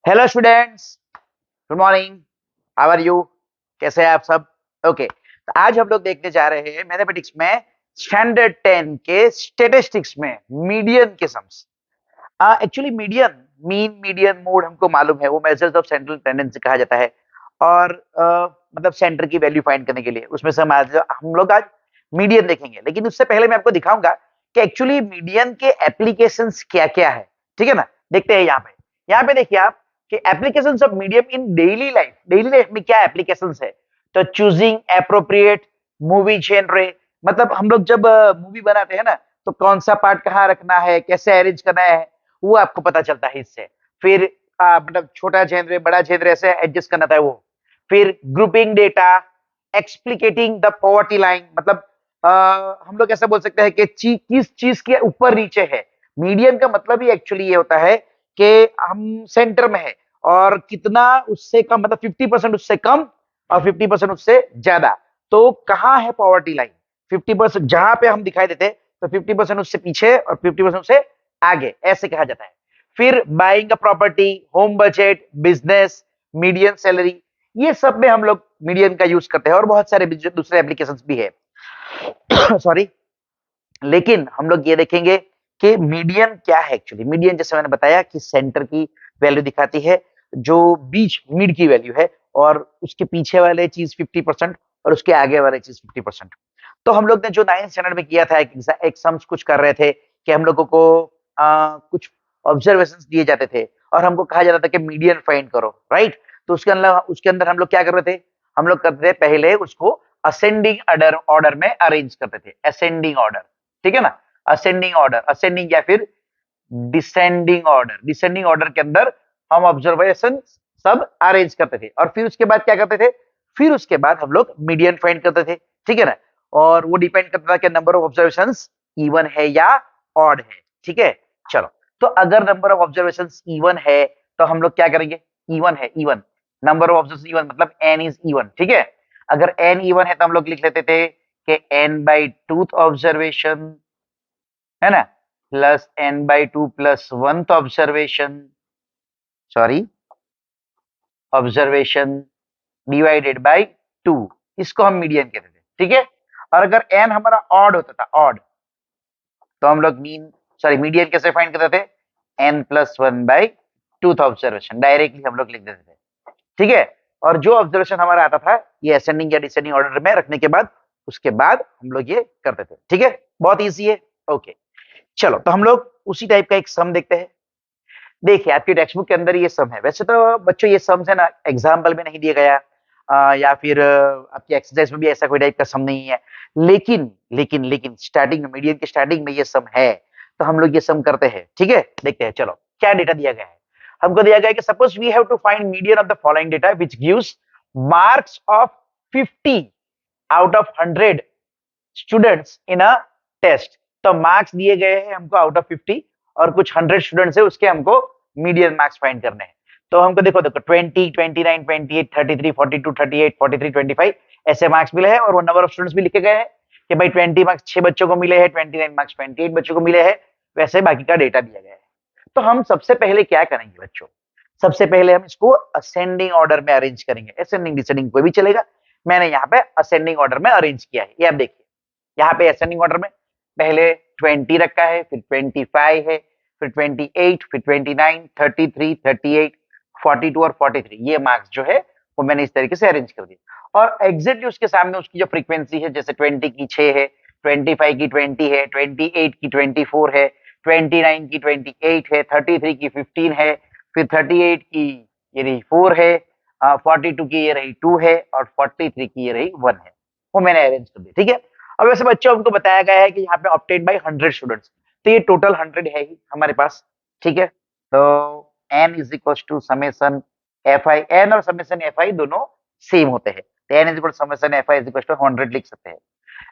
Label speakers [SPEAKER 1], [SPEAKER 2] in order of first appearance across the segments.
[SPEAKER 1] Hello students, good morning. How are you? कैसे हैं आप सब? ओके, तो आज हम लोग देखने जा रहे हैं मैथमेटिक्स में स्टैंडर्ड 10 के स्टेटिस्टिक्स में मीडियन के sums. Actually median, mean, median, mode हमको मालूम है, वो मेजर्स ऑफ सेंट्रल टेंडेंसी कहा जाता है। और मतलब सेंटर की वैल्यू फाइंड करने के लिए उसमें से हम लोग आज मीडियन देखेंगे। लेकिन उससे पहले मैं आपको दिखाऊंगा कि एक्चुअली मीडियन के एप्लीकेशंस क्या क्या है। ठीक है ना? देखते हैं यहाँ पे देखिए आप कि applications of medium in daily life में क्या एप्लीकेशंस है। तो चूजिंग एप्रोप्रिएट मूवी जेनरे, मतलब हम लोग जब मूवी बनाते हैं ना, तो कौन सा पार्ट कहाँ रखना है, कैसे अरेंज करना है, वो आपको पता चलता है इससे। फिर मतलब छोटा जेनरे, बड़ा जेनरे, ऐसे एडजस्ट करना था वो। फिर grouping data, explicating the poverty line, मतलब हम लोग ऐसा बोल सकते हैं कि किस चीज के ऊपर नीचे है। मीडियन का मतलब ही एक्चुअली ये होता है कि हम सेंटर में है और कितना उससे कम, मतलब 50% उससे कम और 50% उससे ज्यादा। तो कहाँ है पॉवर्टी लाइन? 50% जहां पे हम दिखाई देते, तो 50% उससे पीछे और 50% उससे आगे, ऐसे कहा जाता है। फिर buying a property, home budget, business, median salary, ये सब में हम लोग मीडियन का यूज करते हैं। और बहुत सारे दूसरे एप्लीकेशंस भी है सॉरी। लेकिन हम लोग ये देखेंगे कि मीडियन क्या है। एक्चुअली मीडियन, जैसे मैंने बताया, कि सेंटर की वैल्यू दिखाती है, जो बीच मिड की वैल्यू है, और उसके पीछे वाले चीज 50% और उसके आगे वाले चीज 50%। तो हम लोग ने जो 9th स्टैंडर्ड में किया था, एक सम्स कुछ कर रहे थे कि हम लोगों को कुछ ऑब्जर्वेशंस दिए जाते थे और हमको कहा जाता था कि मीडियन फाइंड करो, राइट? तो उसके अंदर हम लोग क्या कर रहे थे? हम लोग करते थे पहले उसको असेंडिंग ऑर्डर ऑर्डर में अरेंज करते थे, असेंडिंग ऑर्डर। ठीक है ना? असेंडिंग ऑर्डर, असेंडिंग या फिर डिसेंडिंग ऑर्डर। डिसेंडिंग ऑर्डर के अंदर हम ऑब्जर्वेशन सब अरेंज करते थे और फिर उसके बाद क्या करते थे? फिर उसके बाद हम लोग मीडियन फाइंड करते थे। ठीक है ना? और वो डिपेंड करता था कि नंबर ऑफ ऑब्जर्वेशंस इवन है या ऑड है। ठीक है, चलो। तो अगर नंबर ऑफ ऑब्जर्वेशंस इवन है तो हम लोग क्या करेंगे? इवन है, even, number of observations even, मतलब n इज इवन। ठीक है, अगर n इवन है तो हम लोग लिख लेते थे कि n/2 ऑब्जर्वेशन, है ना, plus n/2 plus 1 observation, sorry, observation divided by 2, इसको हम मीडियन कहते थे। ठीक है, और अगर n हमारा ऑड होता था, ऑड, तो हम लोग मीडियन कैसे फाइंड करते थे? n+1/2 ऑब्जर्वेशन, डायरेक्टली हम लोग लिख देते थे। ठीक है, और जो ऑब्जर्वेशन हमारा आता था, ये असेंडिंग या डिसेंडिंग ऑर्डर में रखने के बाद, उसके बाद हम लोग ये करते थे। ठीक है, बहुत ईजी है। ओके, चलो, तो हम लोग उसी टाइप का एक सम देखते हैं। देखिए, आपकी टेक्स्ट बुक के अंदर ये सम है। वैसे तो बच्चों ये सम्स है ना, एग्जाम्पल में नहीं दिया गया, या फिर आपकी एक्सरसाइज में भी ऐसा कोई टाइप का सम नहीं है। लेकिन स्टार्टिंग में, मीडियन के स्टार्टिंग में ये सम है, तो हम लोग ये सम करते हैं। ठीक है, देखते हैं। चलो, क्या डेटा दिया गया है? हमको दिया गया है कि suppose we have to find median of the following data which gives marks of 50 out of 100 students in a test. तो मार्क्स दिए गए हैं हमको आउट ऑफ 50 और कुछ 100 स्टूडेंट्स है, उसके हमको मीडियन मार्क्स फाइंड करने हैं। तो हमको देखो देखो 20, 29, 28, 33, 42, 38, 43, 25 ऐसे मार्क्स मिले हैं, और वो नंबर ऑफ स्टूडेंट्स भी लिखे गए हैं कि भाई 20 मार्क्स 6 बच्चों को मिले हैं, 29 मार्क्स 28 बच्चों को मिले हैं। वैसे बाकी का डेटा दिया गया है। तो हम सबसे पहले क्या करेंगे बच्चों? सबसे पहले हम इसको असेंडिंग ऑर्डर में अरेंज करेंगे। असेंडिंग डिसेंडिंग कोई भी चलेगा, मैंने यहाँ पे असेंडिंग ऑर्डर में अरेंज किया है। ये आप देखिए, यहाँ पे असेंडिंग ऑर्डर में पहले 20 रखा है, फिर 25 है, फिर 28, फिर 29, 33, 38, 42 और 43, ये मार्क्स जो है वो मैंने इस तरीके से अरेंज कर दिया। और एग्जैक्टली उसके सामने उसकी जो फ्रीक्वेंसी है, जैसे 20 की 6 है, 25 की 20 है, 28 की 24 है, 29 की 28 है, 33 की 15 है, फिर 38 की ये रही 4 है, 42 की ये रही 2 है, और 43 की ये रही 1 है। वो मैंने अरेंज कर दिया। ठीक है, अब वैसे बच्चों हमको बताया गया है कि यहाँ पे ऑप्टेड बाय 100 स्टूडेंट्स, तो ये टोटल 100 है ही हमारे पास। ठीक है, तो n is equal to summation fi, n और समेशन fi दोनों सेम होते हैं, तो n is equal summation fi is equal to 100 लिख सकते हैं।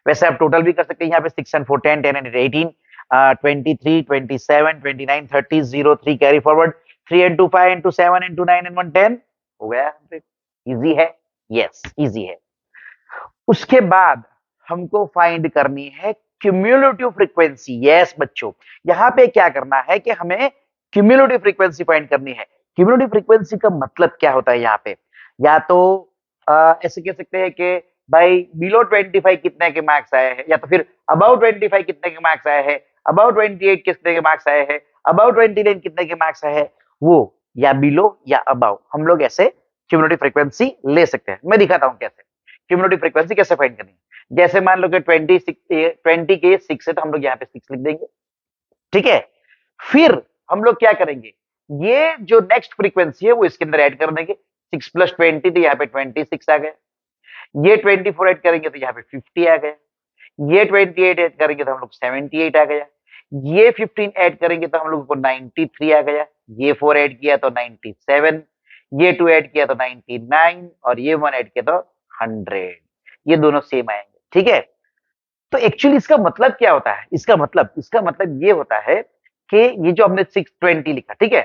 [SPEAKER 1] वैसे आप टोटल भी कर सकते हैं, यहाँ पे 6 and 4 10, 10 and 18, 23, 27, 29, 30, 0, 3 carry forward, 3 and 2 5 and 2 7 and 2 9 and 1 10, हो गया। इजी है, यस इजी है। उसके बाद हमको फाइंड करनी है क्यूमुलेटिव फ्रीक्वेंसी। यस बच्चों, यहाँ पे क्या करना है कि हमें क्यूमुलेटिव फ्रीक्वेंसी फाइंड करनी है। क्यूमुलेटिव फ्रीक्वेंसी का मतलब क्या होता है यहाँ पे, या तो ऐसे कह सकते हैं कि भाई बिलो 25 कितने के मार्क्स आए हैं, या तो फिर अबाउट 25 कितने के मार्क्स आए हैं, अबाउट 28 कितने के मार्क्स आए हैं, अबाउट 29 कितने के मार्क्स आए हैं, वो या बिलो या अबाउ हम लोग ऐसे क्यूमुलेटिव फ्रीक्वेंसी ले सकते हैं। मैं दिखाता हूँ कैसे क्यूमुलेटिव फ्रीक्वेंसी कैसे फाइंड करनी है। जैसे मान लो कि 20 के 6 है तो हम लोग यहाँ पे 6 लिख देंगे, ठीक है। फिर हम लोग क्या करेंगे, ये जो नेक्स्ट फ्रीक्वेंसी है वो इसके अंदर ऐड कर देंगे, 6 + 20 तो यहाँ पे 26 आ गया, ये 24 ऐड करेंगे तो यहाँ पे 50 आ गया, ये 28 ऐड करेंगे तो हम लोग 78 आ गया, ये 15 ऐड करेंगे तो हम लोग को 93 आ गया, ये 4 ऐड किया तो 97, ये 2 ऐड किया तो 99 और ये 1 ऐड किया तो 100। ये दोनों सेम आएंगे, ठीक है। तो एक्चुअली इसका मतलब क्या होता है, इसका मतलब ये होता है कि ये जो हमने 620 लिखा, ठीक है,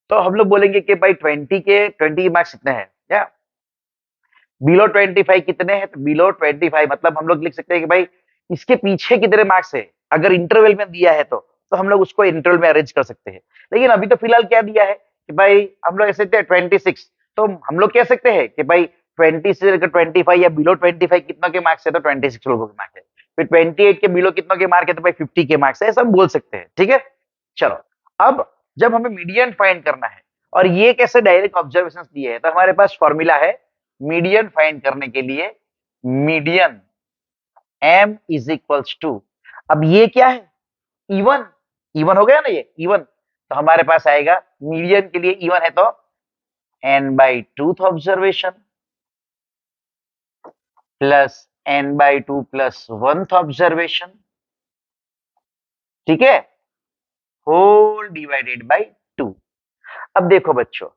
[SPEAKER 1] तो हम लोग बोलेंगे कि भाई 20 मार्क्स कितने हैं, क्या बिलो 25 कितने हैं, तो बिलो 25 मतलब हम लोग लिख सकते हैं कि भाई इसके पीछे कितने मार्क्स है। अगर इंटरवल में दिया है तो हम लोग उसको इंटरवल में अरेंज कर सकते हैं। लेकिन अभी तो फिलहाल क्या दिया है कि भाई हम लोग ऐसे 26, तो हम लोग कह सकते हैं कि भाई 20 से लेकर 25 या बिलो 25 कितनों के मार्क्स है, तो 26 लोगों के मार्क्स है। फिर 28 के बिलो कितनों के मार्क है, तो भाई 50 के मार्क्स है, ऐसा हम बोल सकते हैं, ठीक है। चलो, अब जब हमें मीडियन फाइंड करना है और ये कैसे डायरेक्ट ऑब्जर्वेशन दिए है, तो हमारे पास फॉर्मूला है मीडियन फाइंड करने के लिए, median m is equals to, अब ये क्या है, इवन, इवन हो गया ना, ये इवन, तो हमारे पास आएगा मीडियन के लिए इवन है तो n/2 observation plus n/2 plus 1 observation, ठीक है, होल डिवाइडेड बाई 2। अब देखो बच्चों,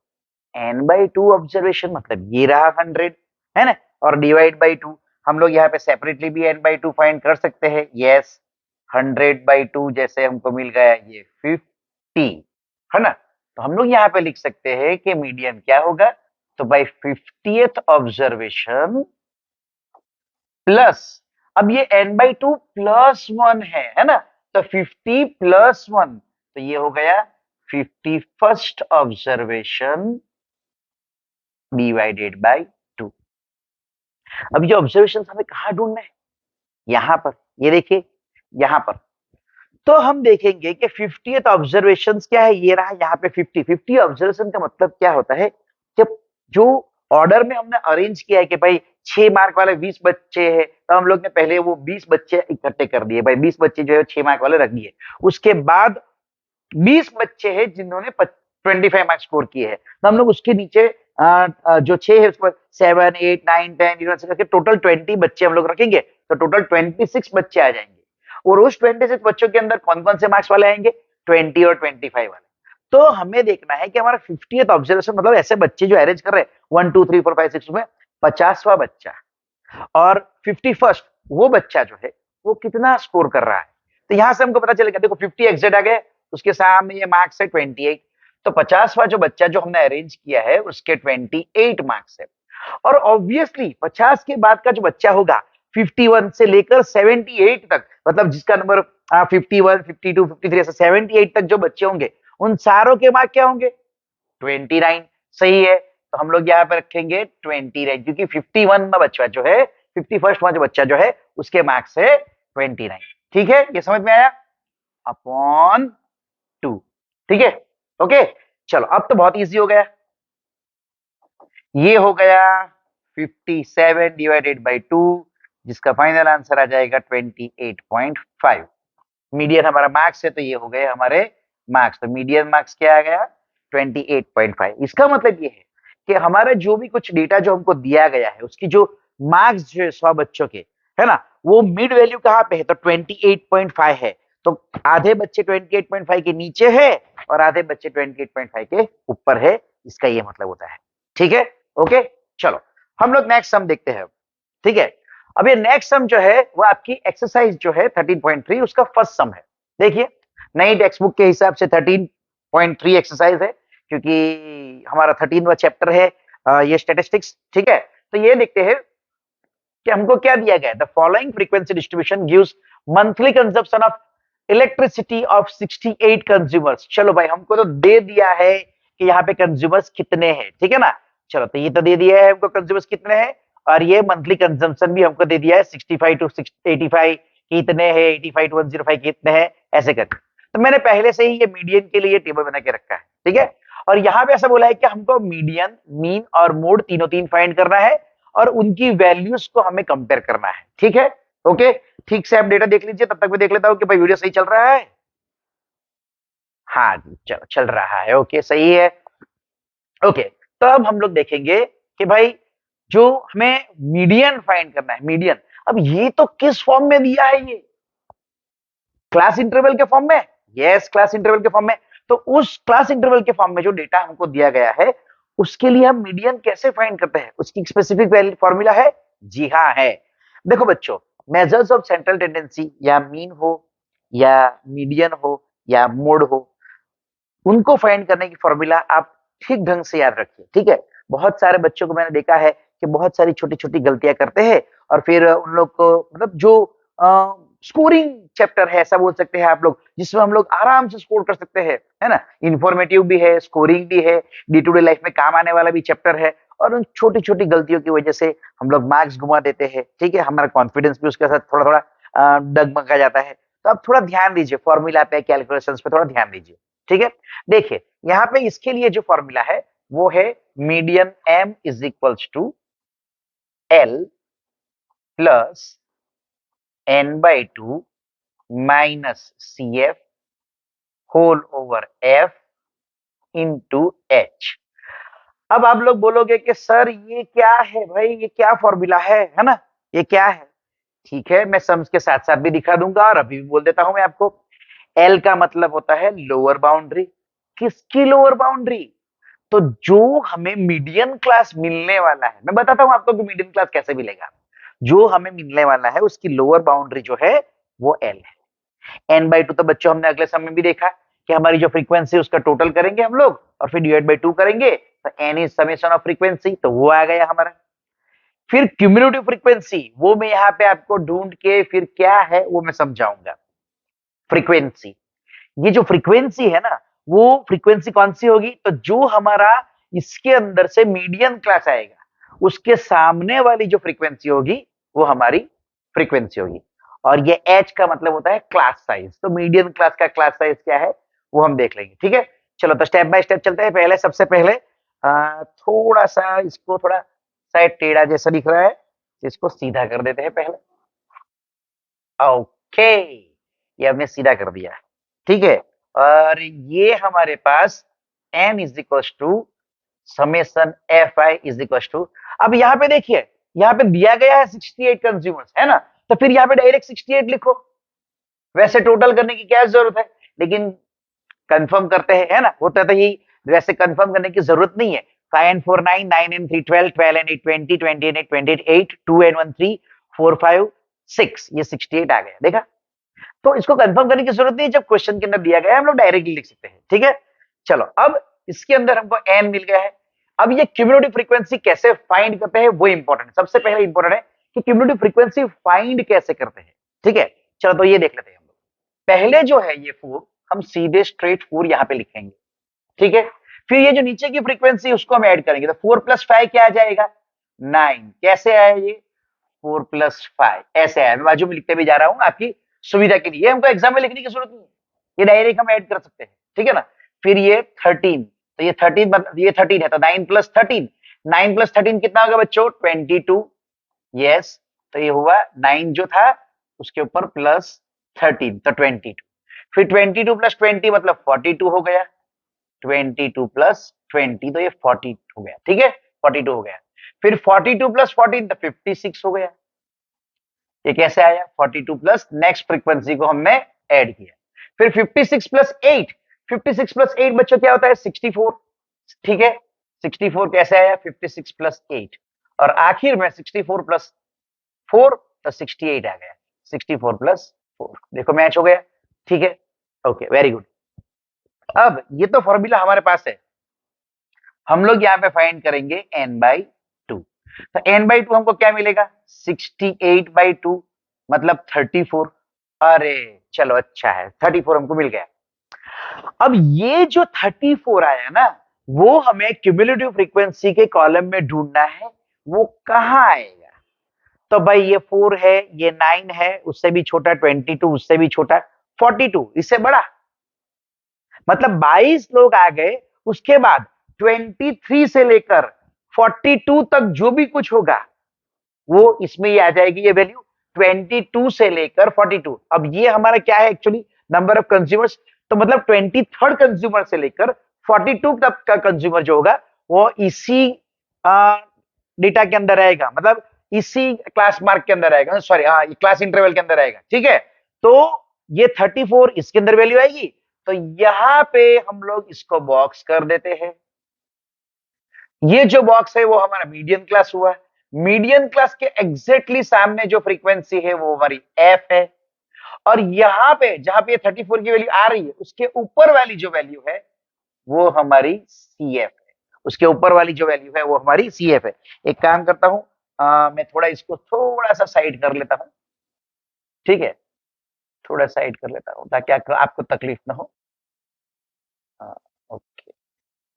[SPEAKER 1] n/2 ऑब्जर्वेशन मतलब ये रहा 100, है ना, और डिवाइड बाई 2 हम लोग यहाँ पे सेपरेटली भी n/2 फाइंड कर सकते हैं। यस, 100/2 जैसे हमको मिल गया ये 50, है ना, तो हम लोग यहाँ पे लिख सकते हैं कि मीडियन क्या होगा, तो भाई 50th ऑब्जर्वेशन प्लस, अब ये n/2 प्लस 1 है ना, तो 50 प्लस 1 तो ये हो गया 51st ऑब्जर्वेशन डिवाइडेड बाई 2। अब ये ऑब्जर्वेशन हमें कहाँ ढूंढना है, यहां पर, ये देखिए यहां पर, तो हम देखेंगे कि 50th ऑब्जर्वेशन क्या है, ये रहा यहाँ पे 50 ऑब्जर्वेशन का मतलब क्या होता है, जब जो ऑर्डर में हमने अरेंज किया है कि भाई 6 मार्क वाले 20 बच्चे हैं, तो हम लोग ने पहले वो 20 बच्चे इकट्ठे कर दिए, भाई 20 बच्चे जो है 6 मार्क वाले रख दिए, उसके बाद 20 बच्चे हैं जिन्होंने 25 मार्क्स स्कोर किए हैं, तो हम लोग उसके नीचे जो 6 है उसको 7 8 9 10 11 से करके टोटल 20 बच्चे हम लोग रखेंगे, तो टोटल 26 बच्चे आ जाएंगे। और उस 26 बच्चों के अंदर कौन कौन से मार्क्स वाले आएंगे, 20 और 25 वाले। तो हमें देखना है कि हमारा 50th ऑब्जर्वेशन मतलब ऐसे बच्चे जो अरेंज कर रहे हैं 1 2 3 4 5 6 में 50वां बच्चा और 51st वो बच्चा जो है वो कितना स्कोर कर रहा है। तो यहां से हमको पता चलेगा, देखो 50 एग्जिट आ गए, उसके सामने ये मार्क्स है 28, तो 50वां जो बच्चा जो हमने अरेंज किया है उसके 28 मार्क्स है। और ऑब्वियसली 50 के बाद का जो बच्चा होगा 51 से लेकर 78 तक, मतलब जिसका नंबर 51 52 53 ऐसे 78 तक जो बच्चे होंगे उन सारों के मार्क क्या होंगे 29। सही है, तो हम लोग यहाँ पे रखेंगे 29, क्योंकि 51 में बच्चा जो है 51st में जो बच्चा जो है उसके मार्क्स है 29। ठीक है, ये समझ में आया, अपॉन 2, ठीक है, ओके। चलो अब तो बहुत इजी हो गया, ये हो गया 57 डिवाइडेड बाई 2, जिसका फाइनल आंसर आ जाएगा 28.5। मीडियन हमारा मार्क्स है तो ये हो गए हमारे मार्क्स, तो मीडियन मार्क्स क्या आ गया 28.5। इसका मतलब ये है कि हमारा जो भी कुछ डेटा जो हमको दिया गया है उसकी जो मार्क्स जो है 100 बच्चों के, है ना, वो मिड वैल्यू कहाँ पे है, तो 28.5 है, तो आधे बच्चे 28.5 के नीचे है और आधे बच्चे 28.5 के ऊपर है, इसका ये मतलब होता है। ठीक है, ओके। चलो हम लोग नेक्स्ट सम देखते हैं, ठीक है। अब ये नेक्स्ट सम जो है वो आपकी एक्सरसाइज जो है 13.3 उसका फर्स्ट सम है। देखिए नई टेक्स्ट बुक के हिसाब से 13.3 एक्सरसाइज है, क्योंकि हमारा 13वां चैप्टर है ये स्टैटिस्टिक्स, ठीक है। तो ये देखते हैं कि हमको क्या दिया गया है, the following frequency distribution gives monthly consumption of elasticity of 68 consumers. चलो भाई हमको तो दे दिया है कि यहाँ पे कंज्यूमर्स कितने हैं, ठीक है ना। चलो तो ये तो दे दिया है हमको कंज्यूमर्स कितने हैं, और ये मंथली कंजम्पशन भी हमको दे दिया है 65 टू 85 कितने हैं, 85 टू 105 कितने हैं, ऐसे करके। तो मैंने पहले से ही ये मीडियन के लिए टेबल बना के रखा है, ठीक है। और यहाँ पे ऐसा बोला है कि हमको मीडियन, मीन और मोड तीनों तीन फाइंड करना है और उनकी वैल्यूज को हमें कंपेयर करना है, ठीक है। ओके, ठीक से आप डेटा देख लीजिए, तब तक मैं देख लेता हूँ कि भाई वीडियो सही चल रहा है। हाँ जी, चलो चल रहा है, ओके सही है। ओके, तो अब हम लोग देखेंगे कि भाई जो हमें मीडियन फाइंड करना है, मीडियन, अब ये तो किस फॉर्म में दिया है, ये क्लास इंटरवल के फॉर्म में, यस क्लास इंटरवल के फॉर्म में। तो उस क्लास इंटरवल के फॉर्म में जो डेटा हमको दिया गया है उसके लिए हम मीडियन कैसे फाइंड करते हैं, उसकी स्पेसिफिक फॉर्मूला है, जी हाँ है। देखो बच्चों, मेजर्स ऑफ सेंट्रल टेंडेंसी या मीन हो या मीडियन हो या मोड हो, उनको फाइंड करने की फॉर्मूला आप ठीक ढंग से याद रखिए, ठीक है। बहुत सारे बच्चों को मैंने देखा है कि बहुत सारी छोटी छोटी गलतियां करते हैं और फिर उन लोग को मतलब जो स्कोरिंग चैप्टर है ऐसा बोल सकते हैं आप लोग, जिसमें हम लोग आराम से स्कोर कर सकते हैं, है ना, इंफॉर्मेटिव भी है, स्कोरिंग भी है, डे टू डे लाइफ में काम आने वाला भी चैप्टर है, और उन छोटी छोटी गलतियों की वजह से हम लोग मार्क्स घुमा देते हैं, ठीक है। हमारा कॉन्फिडेंस भी उसके साथ थोड़ा थोड़ा डगमगा जाता है। तो आप थोड़ा ध्यान दीजिए फॉर्मूला पे, कैलकुलेशंस पे थोड़ा ध्यान दीजिए, ठीक है। देखिए यहाँ पे इसके लिए जो फॉर्मूला है वो है median m is equals to l plus n/2 minus CF whole over F into H। अब आप लोग बोलोगे कि सर ये क्या है भाई, ये क्या फॉर्मूला है ना, ये क्या है। ठीक है, मैं सम्स के साथ साथ भी दिखा दूंगा और अभी भी बोल देता हूं मैं आपको। L का मतलब होता है लोअर बाउंड्री, किसकी लोअर बाउंड्री, तो जो हमें मीडियन क्लास मिलने वाला है, मैं बताता हूं आपको कि मीडियन क्लास कैसे मिलेगा। जो हमें मिलने वाला है उसकी लोअर बाउंड्री जो है वो L है। n/2 तो बच्चों हमने अगले समय में भी देखा कि हमारी जो फ्रीक्वेंसी उसका टोटल करेंगे हम लोग और फिर डिवाइड बाय 2 करेंगे, तो n is summation of frequency, तो वो आ गया हमारा। फिर क्यूमुलेटिव फ्रीक्वेंसी, वो मैं यहाँ पे आपको ढूंढ के फिर क्या है वो मैं समझाऊंगा। फ्रीक्वेंसी, ये जो फ्रीक्वेंसी है ना, वो फ्रीक्वेंसी कौन सी होगी, तो जो हमारा इसके अंदर से मीडियन क्लास आएगा उसके सामने वाली जो फ्रीक्वेंसी होगी वो हमारी फ्रीक्वेंसी होगी। और ये h का मतलब होता है क्लास साइज, तो मीडियन क्लास का क्लास साइज क्या है वो हम देख लेंगे, ठीक है। चलो तो स्टेप बाय स्टेप चलते हैं। पहले सबसे पहले थोड़ा सा इसको थोड़ा साइड टेढ़ा जैसा दिख रहा है, इसको सीधा कर देते हैं पहले। ओके, ये हमने सीधा कर दिया, ठीक है। और ये हमारे पास m is equal to summation fi is equal to, अब यहाँ पे देखिए, यहाँ पे दिया गया है 68 कंज्यूमर्स, है ना, तो फिर यहाँ पे डायरेक्ट 68 लिखो, वैसे टोटल करने की क्या जरूरत है, लेकिन कंफर्म करते हैं, है ना, होता तो यही, वैसे कंफर्म करने की जरूरत नहीं है। 5 and 4 9, 9 and 3 12, 12 and 8 20, 20 and 8 28 8, 2 and 1 3, 4 5 6, ये 68 आ गया, देखा। तो इसको कंफर्म करने की जरूरत नहीं है, जब क्वेश्चन के अंदर दिया गया है हम लोग डायरेक्टली लिख सकते हैं, ठीक है। चलो अब इसके अंदर हमको n मिल गया है। अब ये क्यूमुलेटिव फ्रीक्वेंसी कैसे फाइंड करते हैं वो इंपॉर्टेंट है, सबसे पहले इंपॉर्टेंट है कि क्यूमुलेटिव फ्रीक्वेंसी फाइंड कैसे करते हैं, ठीक है। चलो तो ये देख लेते हैं हम लोग। पहले जो है ये 4 हम सीधे स्ट्रेट 4 यहाँ पे लिखेंगे, ठीक है। फिर ये जो नीचे की फ्रीक्वेंसी उसको हम ऐड करेंगे, तो 4 + 5 क्या आ जाएगा, 9। कैसे आया ये, 4 + 5 ऐसे आया, मैं बाजू में लिखते भी जा रहा हूं आपकी सुविधा के लिए, हमको एग्जाम में लिखने की जरूरत नहीं है, ये डायरेक्ट हम ऐड कर सकते हैं, ठीक है ना। फिर ये 13, तो ये 13 मतलब ये 13 है, तो 9 + 13, 9 + 13 कितना होगा बच्चों, 22, यस। तो ये हुआ 9 जो था उसके ऊपर प्लस 13, तो 22। फिर 22 + 20 मतलब 42 हो गया, 22 + 20 तो ये 40 हो गया, ठीक है, 42 हो गया। फिर 42 + 14 तो 56 हो गया। ये कैसे आया, 42 प्लस नेक्स्ट फ्रीक्वेंसी को हमने ऐड किया। फिर 56 + 8, 56 + 8 बच्चों क्या होता है, 64, ठीक है। 64 कैसे आया, 56 + 8, और आखिर में 64 + 4 तो 68 आ गया, 64 + 4, देखो मैच हो गया, ठीक है। Okay, very good. अब ये तो फॉर्मूला हमारे पास है, हम लोग यहाँ पे फाइंड करेंगे n/2, तो n/2 हमको क्या मिलेगा, 68/2 मतलब 34। अरे चलो अच्छा है, 34 हमको मिल गया। अब ये जो 34 आया ना, वो हमें क्यूमुलेटिव फ्रीक्वेंसी के कॉलम में ढूंढना है, वो कहाँ आएगा। तो भाई ये 4 है, ये 9 है, उससे भी छोटा 22, उससे भी छोटा 42, इससे बड़ा, मतलब 22 लोग आ गए। उसके बाद 23 से लेकर 42 तक जो भी कुछ होगा वो इसमें ही आ जाएगी, ये वैल्यू 22 से लेकर 42। अब ये हमारा क्या है एक्चुअली, नंबर ऑफ कंज्यूमर्स। तो मतलब 23rd कंज्यूमर से लेकर 42 तक का कंज्यूमर जो होगा वो इसी डेटा के अंदर आएगा, मतलब इसी क्लास मार्क के अंदर आएगा, सॉरी हाँ क्लास इंटरवल के अंदर आएगा, ठीक है। तो ये 34 इसके अंदर वैल्यू आएगी, तो यहां पे हम लोग इसको बॉक्स कर देते हैं। ये जो बॉक्स है वो हमारा मीडियन क्लास हुआ। मीडियन क्लास के एग्जैक्टली सामने जो फ्रीक्वेंसी है वो हमारी एफ है, और यहां पे जहां पे 34 की वैल्यू आ रही है उसके ऊपर वाली जो वैल्यू है वो हमारी सी एफ है। उसके ऊपर वाली जो वैल्यू है वो हमारी सी एफ है। एक काम करता हूं, मैं थोड़ा इसको थोड़ा सा साइड कर लेता हूं, ठीक है, थोड़ा साइड कर लेता हूं ताकि आपको तकलीफ ना हो। ओके,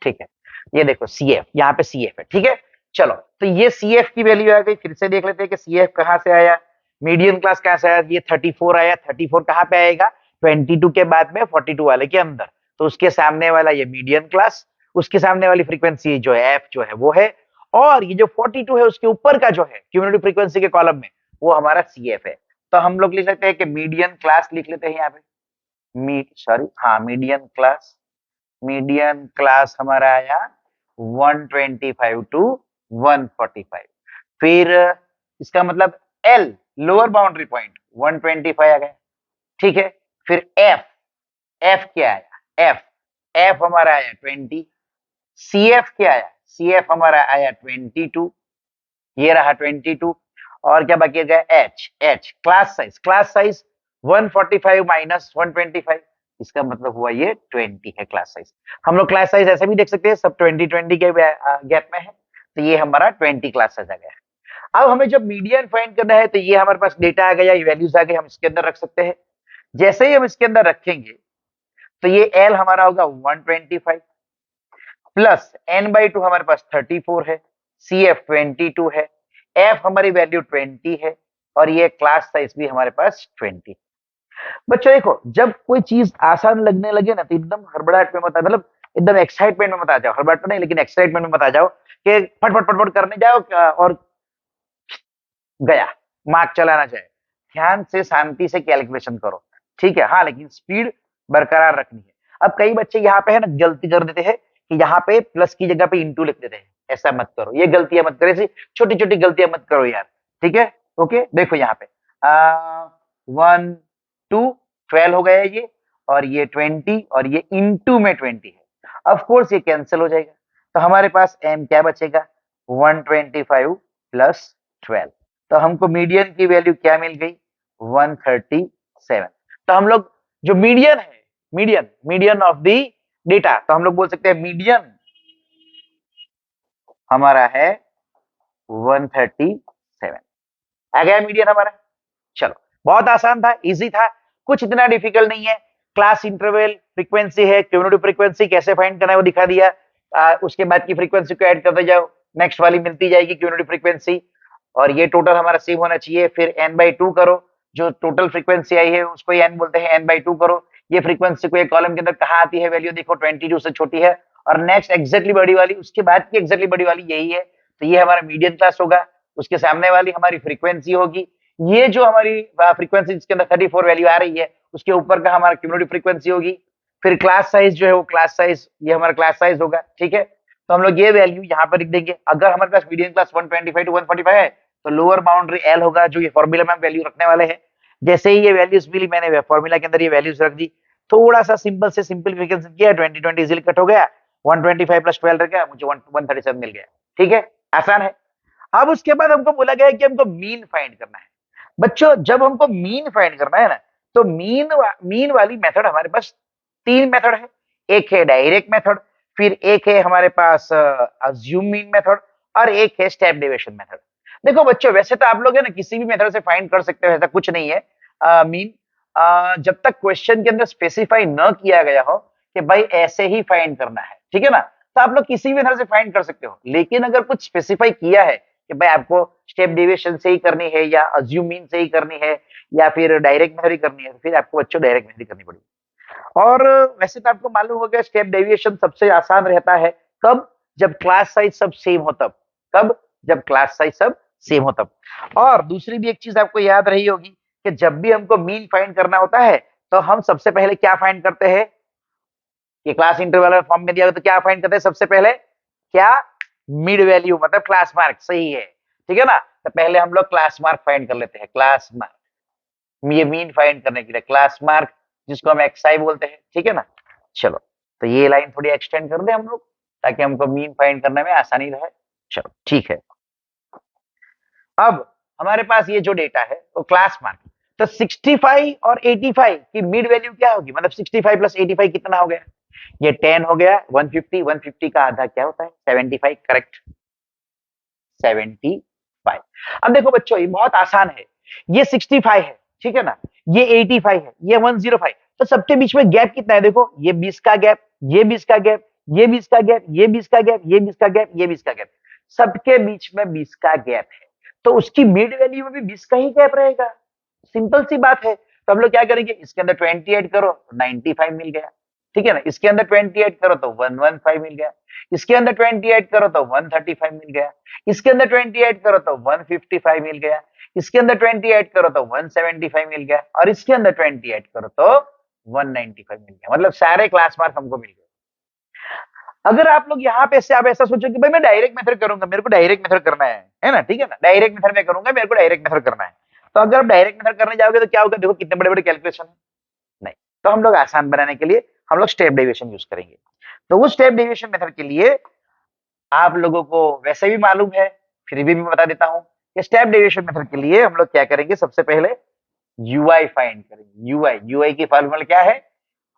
[SPEAKER 1] ठीक है। ये देखो सी एफ, यहाँ पे सी एफ है, ठीक है। चलो, तो ये सी एफ की वैल्यू आ गई। फिर से देख लेते हैं कि सी एफ कहां से आया, मीडियन क्लास कहां से आया। ये 34 आया, 34 कहां पे आएगा, 22 के बाद में 42 वाले के अंदर। तो उसके सामने वाला ये मीडियन क्लास, उसके सामने वाली फ्रीक्वेंसी जो है एफ जो है वो है, और ये जो 42 है उसके ऊपर का जो है क्यूमुलेटिव फ्रीक्वेंसी के कॉलम में वो हमारा सी एफ है। तो हम लोग लिख सकते हैं कि मीडियन क्लास लिख लेते हैं यहाँ पे, सॉरी हाँ मीडियन क्लास। मीडियन क्लास हमारा आया 125 टू 145। फिर इसका मतलब एल लोअर बाउंड्री पॉइंट 125 आ गया, ठीक है। फिर एफ, एफ क्या आया, एफ, एफ हमारा आया 20। सी एफ क्या आया, सी एफ हमारा आया 22, ये रहा 22। और क्या बाकी गया, H, H class size, class size 145 minus 125, इसका मतलब हुआ ये 20 है क्लास साइज। हम लोग क्लास साइज ऐसे भी देख सकते हैं, सब 20 के गैप में है, तो ये हमारा 20 क्लास साइज आ गया। अब हमें जब मीडियन फाइंड करना है तो ये हमारे पास डेटा आ गया, ये वैल्यूज आ गए, हम इसके अंदर रख सकते हैं। जैसे ही हम इसके अंदर रखेंगे तो ये एल हमारा होगा 125 प्लस n/2 हमारे पास 34 है, सी एफ 22 है, एफ हमारी वैल्यू 20 है, और ये क्लास साइज भी हमारे पास 20। बच्चों देखो, जब कोई चीज आसान लगने लगे ना तो एकदम हड़बड़ाहट में मत आ, मतलब एकदम एक्साइटमेंट में मत आ जाओ, हड़बड़ाहट तो नहीं लेकिन एक्साइटमेंट में मत आ जाओ कि फटफट फटफट करने जाओ और गया मार्क चला ना जाए। ध्यान से शांति से कैलकुलेशन करो, ठीक है। हाँ, लेकिन स्पीड बरकरार रखनी है। अब कई बच्चे यहाँ पे है ना गलती कर देते हैं कि यहाँ पे प्लस की जगह पे इंटू लिख देते हैं, ऐसा मत करो, ये गलतियां मत करो, ऐसी छोटी छोटी गलतियां मत करो यार, ठीक है। ओके, देखो यहाँ पे 1 2 12 हो गया ये, और ये 20, और ये इंटू में 20 है। ऑफ कोर्स ये कैंसिल हो जाएगा, तो हमारे पास एम क्या बचेगा, 125 प्लस 12। तो हमको मीडियन की वैल्यू क्या मिल गई, 137। तो हम लोग जो मीडियन है, median median of the data, तो हम लोग बोल सकते हैं मीडियन हमारा है 137। आ गया मीडियन हमारा। चलो, बहुत आसान था, इजी था, कुछ इतना डिफिकल्ट नहीं है। क्लास इंटरवल फ्रीक्वेंसी है, क्यूमुलेटिव फ्रीक्वेंसी कैसे फाइंड करना है वो दिखा दिया। उसके बाद की फ्रीक्वेंसी को ऐड करते जाओ, नेक्स्ट वाली मिलती जाएगी क्यूमुलेटिव फ्रीक्वेंसी, और ये टोटल हमारा सेम होना चाहिए। फिर n/2 करो, जो टोटल फ्रीक्वेंसी आई है उसको n बोलते हैं, n/2 करो। ये फ्रीक्वेंसी को एक कॉलम के अंदर कहाँ आती है वैल्यू देखो, 22 से छोटी है, और नेक्स्ट एग्जैक्टली बड़ी वाली, उसके बाद की एग्जैक्टली बड़ी वाली यही है, तो ये हमारा मीडियन क्लास होगा। उसके सामने वाली हमारी फ्रीक्वेंसी होगी, ये जो हमारी फ्रीक्वेंसी जिसके अंदर 34 वैल्यू आ रही है उसके ऊपर का हमारा क्यूमुलेटिव फ्रीक्वेंसी होगी। फिर क्लास साइज जो है वो क्लास साइज, ये हमारा क्लास साइज होगा, ठीक है। तो हम लोग ये वैल्यू यहाँ पर लिख देंगे। अगर हमारे पास मीडियन क्लास 125 टू 145 है तो लोअर बाउंड्री एल होगा, जो ये फॉर्मूला में हम वैल्यू रखने वाले हैं। जैसे ही ये वैल्यूज मिली, मैंने फॉर्मूला के अंदर ये वैल्यूज रख दी, थोड़ा सा सिंपल से सिंपलीफिकेशन किया, 20 इजीली कट हो गया, 125 प्लस 12 रह गया, मुझे 137 मिल गया, ठीक है, आसान है। अब उसके बाद हमको बोला गया कि हमको मीन फाइंड करना है। बच्चों जब हमको मीन फाइंड करना है ना, तो मीन वाली मेथड हमारे पास 3 मेथड है। एक है डायरेक्ट मेथड, फिर एक है हमारे पास अज्यूम मीन मेथड, और एक है स्टेप डेविएशन मेथड। देखो बच्चों, वैसे तो आप लोग है ना किसी भी मेथड से फाइंड कर सकते हो, ऐसा कुछ नहीं है मीन, जब तक क्वेश्चन के अंदर स्पेसिफाई न किया गया हो कि भाई ऐसे ही फाइंड करना है, ठीक है ना। तो आप लोग किसी भी तरह से फाइंड कर सकते हो। लेकिन अगर कुछ स्पेसिफाई किया है कि भाई आपको स्टेप डेविएशन से ही करनी है या अज्यूम मीन से ही करनी है या फिर डायरेक्ट मेथड ही करनी है, तो फिर आपको बच्चों डायरेक्ट मेथड ही करनी पड़ेगी। और वैसे तो आपको मालूम हो गया स्टेप डेविएशन सबसे आसान रहता है कब, जब क्लास साइज सब सेम हो तब। कब, जब क्लास साइज सब सेम हो तब। और दूसरी भी एक चीज आपको याद रही होगी कि जब भी हमको मीन फाइंड करना होता है तो हम सबसे पहले क्या फाइंड करते हैं, कि क्लास इंटरवल फॉर्म में दिया हो तो क्या फाइंड करते हैं सबसे पहले, क्या, मिड वैल्यू मतलब क्लास मार्क, सही है, ठीक है ना। तो पहले हम लोग क्लास मार्क फाइंड कर लेते हैं, क्लास मार्क, ये मीन फाइंड करने के लिए क्लास मार्क, जिसको हम एक्सआई बोलते हैं, ठीक है ना। चलो, तो ये लाइन थोड़ी एक्सटेंड कर दे हम लोग ताकि हमको मीन फाइंड करने में आसानी रहे। चलो ठीक है, अब हमारे पास ये जो डेटा है वो क्लास मार्क, तो 65 और 85 की मिड वैल्यू क्या होगी, मतलब 65 प्लस 85 कितना हो गया, ये 10 हो गया। 150, 150 का आधा क्या होता है, 75, करेक्ट, 75। अब देखो बच्चों ये बहुत आसान है, ये 65 है, ठीक है ना, ये 85 है, ये 105, तो सबके बीच में गैप कितना है, देखो ये 20 का गैप, ये 20 का गैप, ये 20 का गैप, ये 20 का गैप, ये 20 का गैप, ये 20 का गैप, सबके बीच में 20 का गैप है, तो उसकी मिड वैल्यू में भी 20 का ही गैप रहेगा। सिंपल सी बात है। तो हम लोग क्या करेंगे, इसके अंदर 28 करो तो 95 मिल गया, ठीक है ना, इसके अंदर 28 करो तो 115 मिल गया, इसके अंदर 28 करो तो 135 मिल गया, इसके अंदर 28 करो तो 155 मिल गया, इसके अंदर 28 करो तो 175 मिल गया, और इसके अंदर 28 करो तो 195 मिल गया, मतलब सारे क्लास मार्क हमको मिल गए। अगर आप लोग यहाँ पे से आप ऐसा सोचो कि भाई मैं डायरेक्ट मेथड करूंगा, मेरे को डायरेक्ट मेथड करना है ना, ठीक है ना, डायरेक्ट मेथड में करूंगा, मेरे को डायरेक्ट मेथड करना है, तो अगर आप डायरेक्ट मेथड करने जाओगे तो क्या होगा, देखो कितने बड़े बड़े कैलकुलेशन है, नहीं, तो हम लोग आसान बनाने के लिए हम लोग स्टेप डेविएशन यूज करेंगे। तो उस स्टेप डेविएशन मेथड के लिए आप लोगों को वैसे भी मालूम है, फिर भी मैं बता देता हूं कि स्टेप डेविएशन मेथड के लिए हम लोग क्या करेंगे, सबसे पहले यूआई फाइंड करेंगे। यूआई, यूआई की फॉर्मूला क्या है,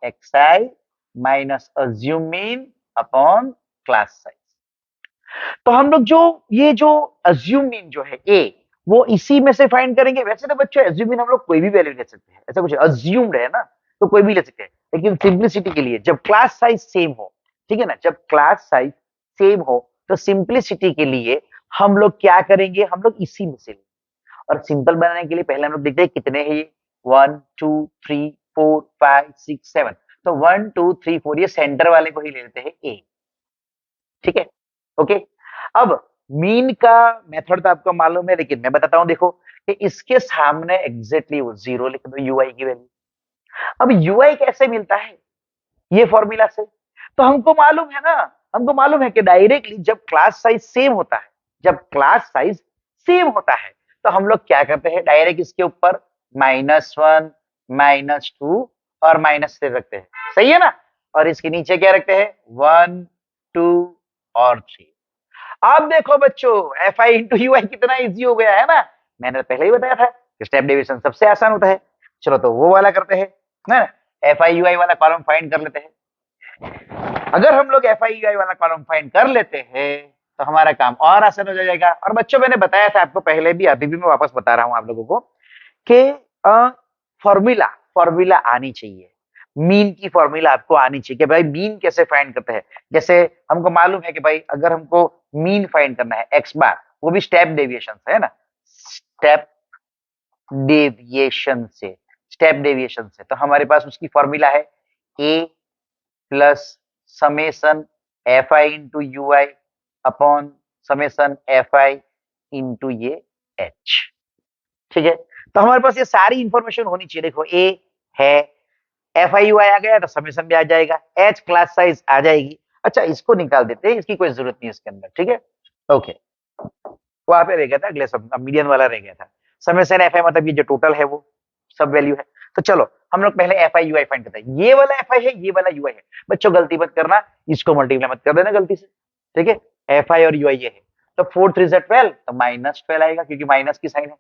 [SPEAKER 1] XI minus assume mean upon class size. तो हम लोग जो ये जो अज्यूम मीन जो है ए, वो इसी में से फाइंड करेंगे। वैसे तो बच्चों अज्यूम मीन हम लोग कोई भी वैल्यू ले सकते हैं, ऐसा कुछ अज्यूम्ड है ना, तो कोई भी ले सकते हैं, लेकिन सिंपलिसिटी के लिए जब क्लास साइज सेम हो, ठीक है ना, जब क्लास साइज सेम हो तो सिंपलिसिटी के लिए हम लोग क्या करेंगे, हम लोग इसी में से लेंगे। और सिंपल बनाने के लिए पहले हम लोग देखते हैं कितने हैं ये, 1 2 3 4 5 6 7, तो 1 2 3 4 ये सेंटर वाले को ही ले लेते हैं ए, ठीक है, ओके। अब मीन का मेथड तो आपको मालूम है, लेकिन मैं बताता हूं, देखो कि इसके सामने एग्जैक्टली वो जीरो लिख दो यूआई की वैल्यू। अब यूआई कैसे मिलता है, ये फॉर्मूला से, तो हमको मालूम है ना, हमको मालूम है कि डायरेक्टली जब क्लास साइज सेम होता है, जब क्लास साइज सेम होता है तो हम लोग क्या करते हैं, डायरेक्ट इसके ऊपर -1 -2 और -3 रखते हैं, सही है ना, और इसके नीचे क्या रखते हैं, 1 2 और 3। अब देखो बच्चों एफ आई इंटू यू आई कितना इजी हो गया है ना, मैंने पहले ही बताया था कि स्टेप डेविएशन सबसे आसान होता है। चलो तो वो वाला करते हैं ना, एफ आई यू आई वाला कॉलम फाइंड कर लेते हैं। अगर हम लोग एफ आई यू आई वाला कॉलम फाइंड कर लेते हैं तो हमारा काम और आसान हो जाएगा। और बच्चों मैंने बताया था आपको पहले भी, अभी भी मैं वापस बता रहा हूं आप लोगों को कि फॉर्मूला फॉर्मूला आनी चाहिए, मीन की फॉर्मूला आपको आनी चाहिए कि भाई मीन कैसे फाइंड करते हैं। जैसे हमको मालूम है कि भाई अगर हमको मीन फाइंड करना है एक्स बार, वो भी स्टेप डेविएशन से है ना, स्टेप डेविएशन से, स्टेप डेविएशन से, तो हमारे पास उसकी फॉर्मूला है A plus summation F I into U I upon summation F I into ये एच, ठीक है। तो हमारे पास ये सारी इंफॉर्मेशन होनी चाहिए, देखो ए है, एफ आई यू आई आ गया तो समेसन भी आ जाएगा, एच क्लास साइज आ जाएगी। अच्छा इसको निकाल देते हैं, इसकी कोई जरूरत नहीं है इसके अंदर, ठीक है, ओके। वहां पे रह गया था अगले सब, मीडियन वाला रह गया था, समेसन एफ आई मतलब ये जो टोटल है वो सब वैल्यू है। तो चलो हम लोग पहले F I you I find करते हैं, ये वाला एफ आई है, ये वाला यू आई है। बच्चों गलती मत करना, इसको मल्टीप्लाई मत कर देना गलती से, ठीक है, एफ आई और यू आई ये है, तो 4 3 12 तो -12 आएगा क्योंकि माइनस की साइन है,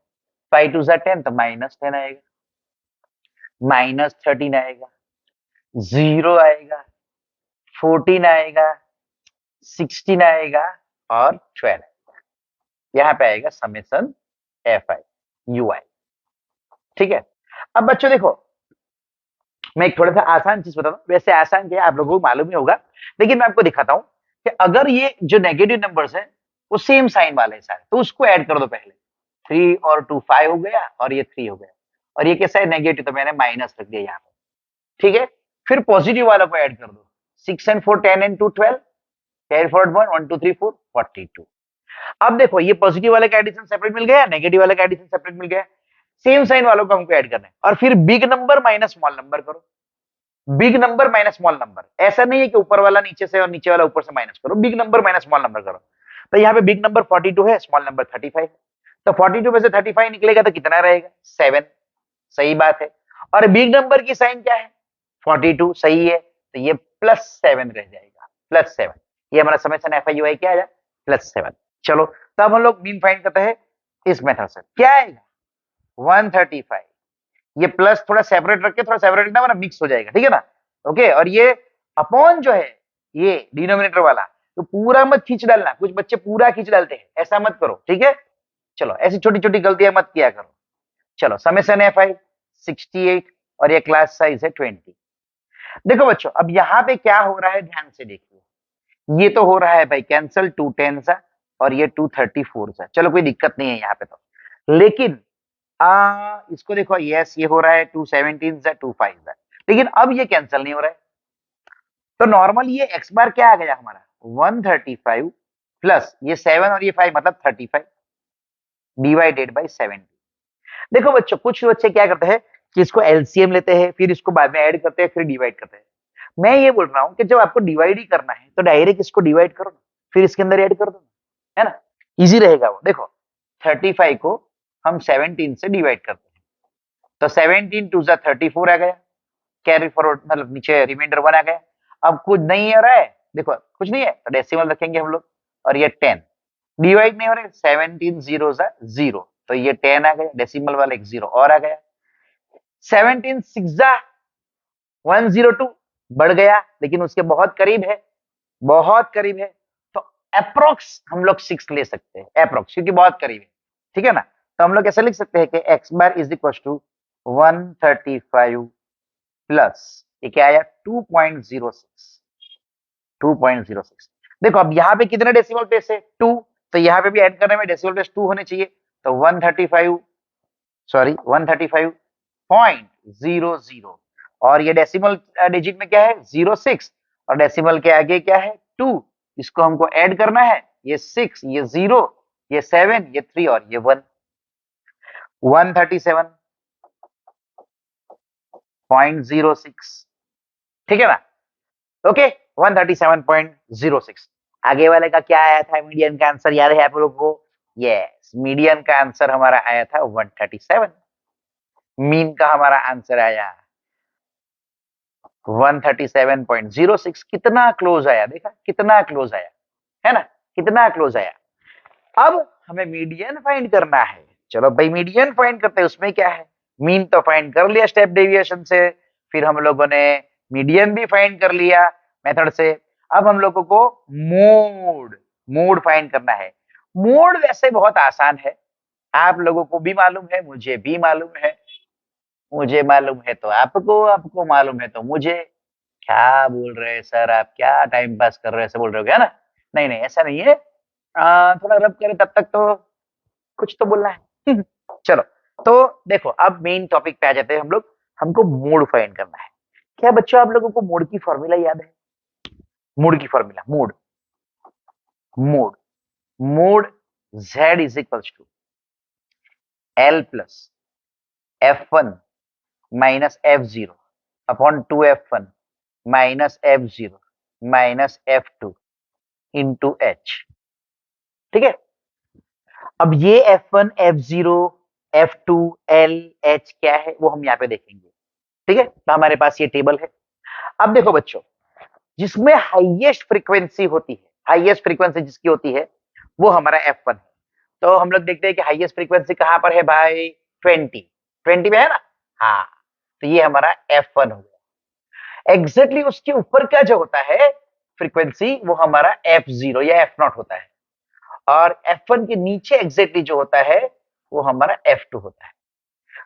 [SPEAKER 1] 5 2 10 तो -10 आएगा, -13 आएगा, 0 आएगा, 14 आएगा, 16 आएगा और 12 आएगा। यहाँ पे आएगा समेसन एफ आई यू आई, ठीक है। अब बच्चों देखो मैं एक थोड़ा सा आसान चीज बताता हूँ, वैसे आसान क्या है आप लोगों को मालूम ही होगा, लेकिन मैं आपको दिखाता हूँ कि अगर ये जो नेगेटिव नंबर्स है वो सेम साइन वाले हैं सारे, तो उसको ऐड कर दो पहले। 3 और 2 5 हो गया, और ये 3 हो गया, और ये कैसा है नेगेटिव, तो मैंने माइनस रख दिया यहाँ पे, ठीक है। फिर पॉजिटिव वाला को ऐड कर दो, 6 and 4 10 and 2 12, 10 4 1 1 2 3 4 42। अब देखो ये पॉजिटिव वाले का एडिशन सेपरेट मिल गया, नेगेटिव वाले का एडिशन सेपरेट मिल गया, सेम साइन वालों को हमको ऐड करना है। और फिर big number minus small number करो, big number minus small number, ऐसा नहीं है कि ऊपर वाला नीचे से और नीचे वाला ऊपर से माइनस करो, big number minus small number करो। तो यहाँ पे बिग नंबर 42 है, स्मॉल नंबर 35 है, तो 42 में से 35 निकलेगा तो कितना रहेगा 7, सही बात है। और बिग नंबर की साइन क्या है 42, सही है, तो ये +7 रह जाएगा, +7। ये हमारा समेशन एफ आई यू आई क्या आया +7। चलो तब हम लोग मीन फाइंड करते हैं इस मेथड से, क्या आएगा 135। ये प्लस थोड़ा सेपरेट रख के, थोड़ा सेपरेट रखना वरना मिक्स हो जाएगा, ठीक है ना। ओके, और ये अपॉन जो है ये डिनोमिनेटर वाला, तो पूरा मत खींच डालना, कुछ बच्चे पूरा खींच डालते हैं, ऐसा मत करो, ठीक है। चलो ऐसी छोटी छोटी गलतियां मत किया करो। चलो समेशन एफ आई 68 और ये क्लास साइज है 20। देखो बच्चों अब यहाँ पे क्या हो रहा है ध्यान से देखिए, ये तो हो रहा है भाई कैंसल 2 10 सा और ये 2 34 सा, चलो कोई दिक्कत नहीं है यहाँ पे तो। लेकिन इसको देखो, यस ये हो रहा है 2 17 सा 2 5 सा, लेकिन अब ये कैंसिल नहीं हो रहा है। तो नॉर्मल ये एक्स बार क्या आ गया हमारा 135 प्लस ये 7 और ये 5 मतलब 35 डिवाइडेड बाई 70। देखो बच्चों कुछ बच्चे क्या करते हैं कि इसको एलसीएम लेते हैं, फिर इसको बाद में ऐड करते हैं, फिर डिवाइड करते हैं। मैं ये बोल रहा हूं कि जब आपको डिवाइड ही करना है तो डायरेक्ट इसको डिवाइड करो ना, फिर इसके अंदर ऐड कर दो, है ना, इजी रहेगा वो। देखो 35 को हम 17 से डिवाइड करते हैं, तो 17 2 जा 34 आ गया, कैरी फॉरवर्ड मतलब नीचे रिमाइंडर 1 आ गया। अब कुछ नहीं हो रहा है, देखो कुछ नहीं है तो डेसिमल रखेंगे हम लोग, और ये 10 डिवाइड नहीं हो रहा है, 17 0 जा 0, तो ये 10 आ गया, डेसिमल वाला एक 0 और आ गया। 17 6 जा 102 बढ़ गया, लेकिन उसके बहुत करीब है, बहुत करीब है, तो अप्रोक्स हम लोग 6 ले सकते हैं, अप्रोक्स क्योंकि बहुत करीब है, ठीक है ना। तो हम लोग ऐसे लिख सकते हैं कि X bar is equal to 135 plus ये क्या आया 2.06, 2.06। देखो अब यहाँ पे कितने डेसिमल प्लेस है 2, तो यहाँ पे भी ऐड करने में डेसिमल प्लेस 2 होने चाहिए, तो 135 सॉरी 135.00, और ये डेसिमल डिजिट में क्या है 06, और डेसिमल के आगे क्या है 2, इसको हमको ऐड करना है, ये 6 ये 0 ये 7 ये 3 और ये 1, 137.06, ठीक है ना। ओके 137.06। आगे वाले का क्या आया था मीडियन का आंसर याद है आप लोगों को, यस मीडियन का आंसर हमारा आया था 137, मीन का हमारा आंसर आया 137.06। कितना क्लोज आया, देखा कितना क्लोज आया, है ना, कितना क्लोज आया। अब हमें मीडियन फाइंड करना है, चलो भाई मीडियन फाइंड करते हैं, उसमें क्या है मीन तो फाइंड कर लिया स्टेप डेविएशन से, फिर हम लोगों ने मीडियन भी फाइंड कर लिया मेथड से। अब हम लोगों को मोड, मोड फाइंड करना है। मोड वैसे बहुत आसान है, आप लोगों को भी मालूम है, मुझे भी मालूम है, मुझे मालूम है तो आपको, आपको मालूम है तो मुझे। क्या बोल रहे हैं सर आप, क्या टाइम पास कर रहे हैं ऐसे बोल रहे हो क्या ना, नहीं नहीं ऐसा नहीं है, थोड़ा रब करे तब तक तो कुछ तो बोलना है। चलो तो देखो अब मेन टॉपिक पे आ जाते हैं हम लोग, हमको मोड फाइंड करना है। क्या बच्चों आप लोगों को मोड की फॉर्मूला याद है, मोड की फॉर्मूला, mode mode mode z is equals to l plus f1 minus f0 upon 2f1 minus f0 minus f2 into h, ठीक है। अब ये f1 f0 f2 l h क्या है वो हम यहाँ पे देखेंगे, ठीक है। तो हमारे पास ये टेबल है। अब देखो बच्चों जिसमें हाईएस्ट फ्रीक्वेंसी होती है, हाईएस्ट फ्रीक्वेंसी जिसकी होती है वो हमारा f1 है। तो हम लोग देखते हैं कि हाईएस्ट फ्रीक्वेंसी कहां पर है भाई 20 में है ना, हाँ, तो ये हमारा f1 हो गया। एग्जैक्टली उसके ऊपर का जो होता है फ्रीक्वेंसी वो हमारा f0 या f0 होता है, और f1 के नीचे एग्जैक्टली जो होता है वो हमारा f2 होता है।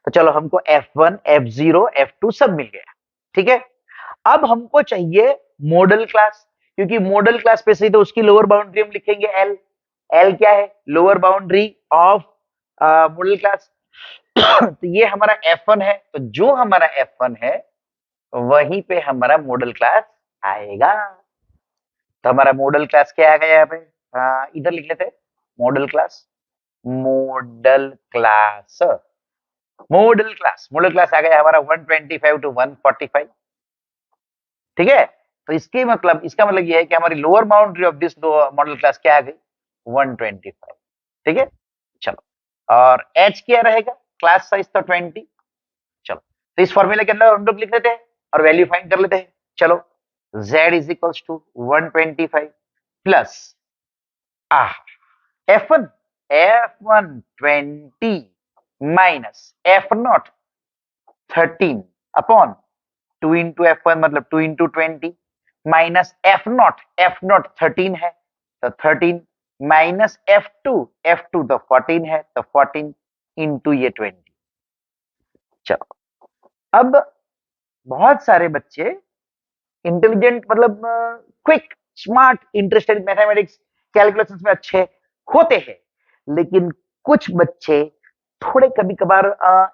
[SPEAKER 1] तो चलो हमको f1 f0 f2 सब मिल गया, ठीक है। अब हमको चाहिए मॉडल क्लास, क्योंकि मॉडल क्लास पे से तो उसकी लोअर बाउंड्री हम लिखेंगे एल। एल क्या है? Lower boundary of model class. तो ये हमारा F1 है, तो जो हमारा F1 है वहीं पे हमारा मॉडल क्लास आएगा। तो हमारा मॉडल क्लास क्या आ गया यहाँ पे? इधर लिख लेते हैं modal class. Modal class modal class आ गया हमारा 125 टू 145। ठीक है, तो इसका मतलब ये है कि हमारी lower boundary of this model class क्या आ गई? 125। ठीक है, चलो। और एच क्या रहेगा? क्लास साइज तो 20। चलो, तो इस फॉर्मूले के अंदर हम लोग लिख लेते हैं और वैल्यू फाइंड कर लेते हैं। चलो, z is equals to 125 plus F1 F1 20 minus F0 13 upon 2 into F1 मतलब 2 इंटू 20 माइनस F0 13 है तो 13 माइनस F2 तो 14 है तो 14 इंटू ये 20। चलो, अब बहुत सारे बच्चे इंटेलिजेंट मतलब quick smart interested mathematics calculations में अच्छे होते हैं, लेकिन कुछ बच्चे थोड़े कभी कभार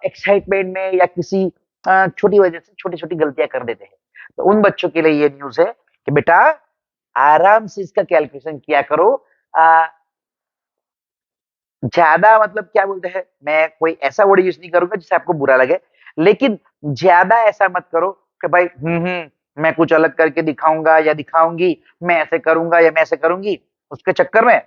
[SPEAKER 1] एक्साइटमेंट में या किसी छोटी वजह से छोटी छोटी गलतियां कर देते हैं। तो उन बच्चों के लिए ये न्यूज है कि बेटा आराम से इसका कैलकुलेशन किया करो। ज्यादा मतलब क्या बोलते हैं, मैं कोई ऐसा वर्ड यूज नहीं करूंगा जिससे आपको बुरा लगे, लेकिन ज्यादा ऐसा मत करो कि भाई मैं कुछ अलग करके दिखाऊंगा या दिखाऊंगी, मैं ऐसे करूंगा या मैं ऐसे करूंगी, उसके चक्कर में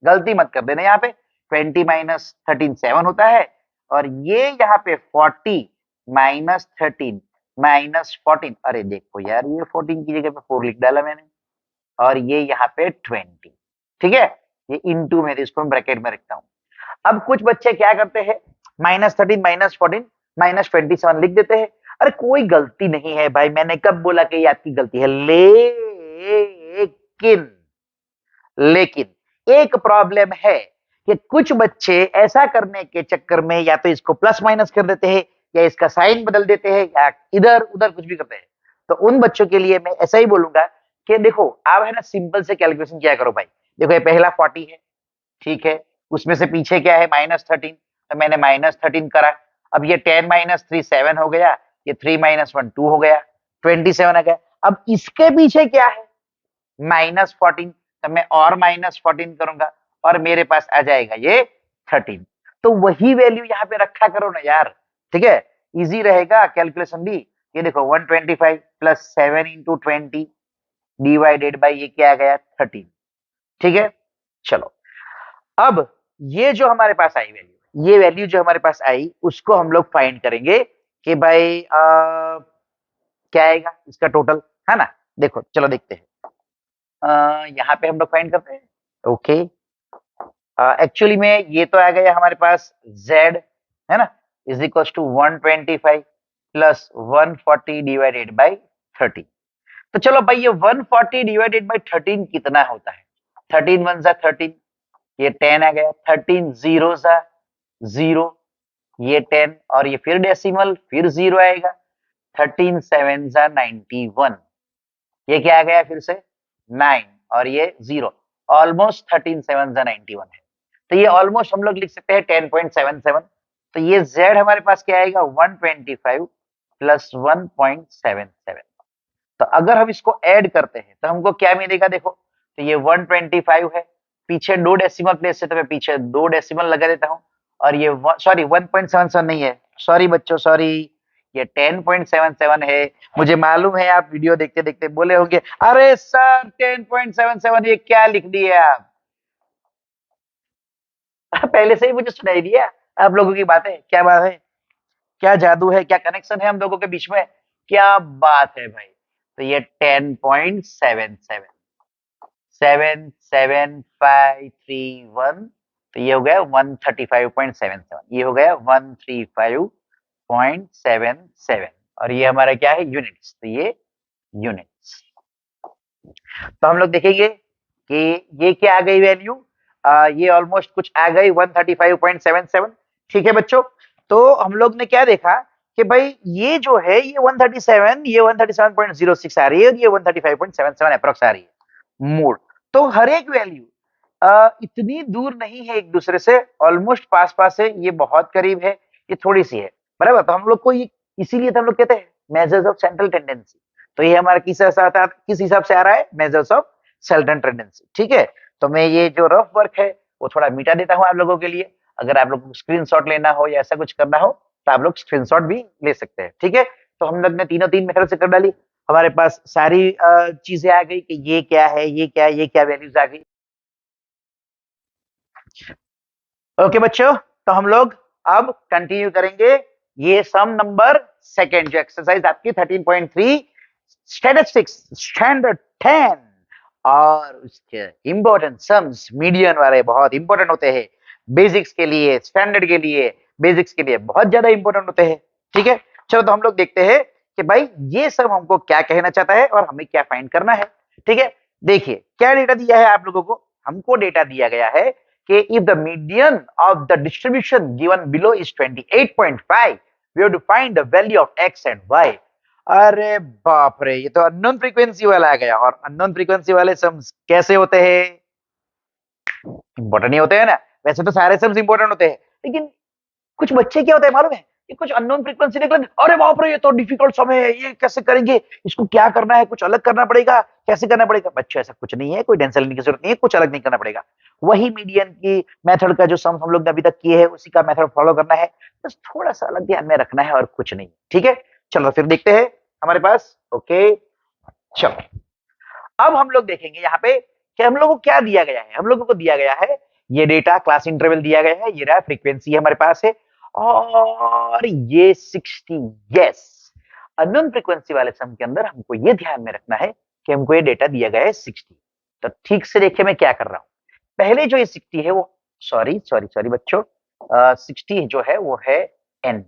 [SPEAKER 1] गलती मत कर देना। यहाँ पे 20 माइनस 13 7 होता है और ये यहाँ पे 40 माइनस 13 माइनस 14, अरे देखो यार ये 14 की जगह पे 4 लिख डाला मैंने और ये यहाँ पे 20। ठीक है, ये इंटू में, इसको मैं ब्रैकेट में रखता हूँ। अब कुछ बच्चे क्या करते हैं, -13 -14 -27 लिख देते हैं। अरे कोई गलती नहीं है भाई, मैंने कब बोला कि ये आपकी गलती है? लेकिन लेकिन एक प्रॉब्लम है कि कुछ बच्चे ऐसा करने के चक्कर में या तो इसको प्लस माइनस कर देते हैं या इसका साइन बदल देते हैं या इधर उधर कुछ भी करते हैं। तो उन बच्चों के लिए मैं ऐसा ही बोलूंगा कि देखो आप है ना सिंपल से कैलकुलेशन किया करो भाई। देखो ये पहला 40 है, ठीक है, उसमें से पीछे क्या है -13, तो मैंने -13 करा। अब ये 10 माइनस 3 7 हो गया, ये 3 माइनस 1 2 हो गया, 27 आ गया। अब इसके पीछे क्या है? -14, तो मैं और -14 करूंगा और मेरे पास आ जाएगा ये 13। तो वही वैल्यू यहाँ पे रखा करो ना यार, ठीक है, इजी रहेगा कैलकुलेशन भी। ये देखो 125 प्लस 7 इंटू 20 डिवाइडेड बाई ये क्या आ गया 13। ठीक है, चलो अब ये जो हमारे पास आई वैल्यू, ये वैल्यू जो हमारे पास आई उसको हम लोग फाइंड करेंगे कि भाई क्या आएगा इसका टोटल, है ना। देखो चलो देखते हैं, यहाँ पे हम लोग फाइंड करते हैं। ओके, एक्चुअली में ये तो आ गया हमारे पास z, है ना, is equal to 125 plus 140 divided by 13। तो चलो भाई ये 140 डिवाइडेड बाई 13 कितना होता है? 13 1 जा 13, ये 10 आ गया, 13 0 जा 0, ये 10 और ये फिर डेसिमल फिर 0 आएगा, 13 7 जा 91, ये क्या आ गया फिर से 9 और ये 0, ऑलमोस्ट 13 7 जा 91 है। तो ये ऑलमोस्ट हम लोग लिख सकते हैं 10.77। तो ये z हमारे पास क्या आएगा 125 प्लस 1.77। तो अगर हम इसको ऐड करते हैं तो हमको क्या मिलेगा? देखो तो ये 125 है, पीछे 2 डेसिमल प्लेस है तो मैं पीछे 2 डेसिमल लगा देता हूं और ये सॉरी 1.77 नहीं है, सॉरी बच्चों सॉरी, ये 10.77 है। मुझे मालूम है आप वीडियो देखते देखते बोले होंगे अरे सर 10.77 ये क्या लिख दिए आप। पहले से ही मुझे सुनाई दिया आप लोगों की बातें, क्या बात है, क्या जादू है, क्या कनेक्शन है हम लोगों के बीच में, क्या बात है भाई। तो ये 10.77 77531, तो ये हो गया 135.77, ये हो गया 135.77 और ये हमारा क्या है यूनिट्स, तो ये यूनिट्स। तो हम लोग देखेंगे कि ये क्या आ गई वैल्यू, ये ऑलमोस्ट कुछ आ गई 135.77। ठीक है बच्चों, तो हम लोग ने क्या देखा कि भाई ये जो है ये 137, ये 137.06 आ रही है और ये 135.77 अप्रोक्स आ रही है मोड। तो हर एक वैल्यू इतनी दूर नहीं है एक दूसरे से, ऑलमोस्ट पास पास है, ये बहुत करीब है, ये थोड़ी सी है, बराबर। तो हम लोग को ये इसीलिए तो हम लोग कहते हैं मेजर्स ऑफ सेंट्रल टेंडेंसी। तो ये हमारा किस हिसाब से आ रहा है, मेजर्स ऑफ सेंट्रल टेंडेंसी, ठीक है। तो मैं ये जो रफ वर्क है वो थोड़ा मिटा देता हूं आप लोगों के लिए। अगर आप लोग को स्क्रीनशॉट लेना हो या ऐसा कुछ करना हो तो आप लोग स्क्रीनशॉट भी ले सकते हैं, ठीक है। तो हम लोग ने तीनों तीन मेथड से कर डाली, हमारे पास सारी चीजें आ गई कि ये क्या है, ये क्या है, ये क्या वैल्यूज आ गई। ओके बच्चों, तो हम लोग अब कंटिन्यू करेंगे ये सम नंबर सेकेंड, जो एक्सरसाइज आपकी 13.3 स्टैटिस्टिक्स स्टैंडर्ड 10, और उसके इंपॉर्टेंट सम्स मीडियन वाले बहुत इंपॉर्टेंट होते हैं बेसिक्स के लिए, स्टैंडर्ड के लिए, बेसिक्स के लिए बहुत ज्यादा इंपॉर्टेंट होते हैं, ठीक है। चलो तो हम लोग देखते हैं कि भाई ये सब हमको क्या कहना चाहता है और हमें क्या फाइंड करना है, ठीक है। देखिए क्या डेटा दिया है आप लोगों को, हमको डेटा दिया गया है कि if the median of the distribution given below is 28.5, we have to find the value of x and y। अरे बाप रे, ये तो अननोन फ्रीक्वेंसी वाला आ गया। और अननोन फ्रीक्वेंसी वाले सम्स कैसे होते हैं, इंपॉर्टेंट नहीं होते हैं ना। वैसे तो सारे सम्स इंपॉर्टेंट होते हैं, लेकिन कुछ बच्चे क्या होते हैं मालूम है, ये कुछ अननोन फ्रीक्वेंसी निकले, अरे बाप रे ये तो डिफिकल्ट सम है, ये कैसे करेंगे, इसको क्या करना है, कुछ अलग करना पड़ेगा, कैसे करना पड़ेगा। बच्चों ऐसा कुछ नहीं है, कोई टेंशन लेने की जरूरत नहीं है, कुछ अलग नहीं करना पड़ेगा। वही मीडियन की मेथड का जो सम हम लोग ने अभी तक किए हैं उसी का मेथड फॉलो करना है, बस थोड़ा सा अलग ध्यान में रखना है और कुछ नहीं, ठीक है। चलो फिर देखते हैं हमारे पास। ओके चलो, अब हम लोग देखेंगे यहाँ पे कि हम लोगों को क्या दिया गया है। हम लोगों को दिया गया है ये डेटा, क्लास इंटरवल दिया गया है, ये रहा फ्रीक्वेंसी हमारे पास है, और ये 60। यस, अननोन फ्रीक्वेंसी वाले सम के अंदर हमको ये ध्यान में रखना है कि हमको ये डेटा दिया गया है 60। तो ठीक से देखिए मैं क्या कर रहा हूं। पहले जो ये 60 है वो, सॉरी सॉरी सॉरी बच्चों, 60 जो है वो है एन,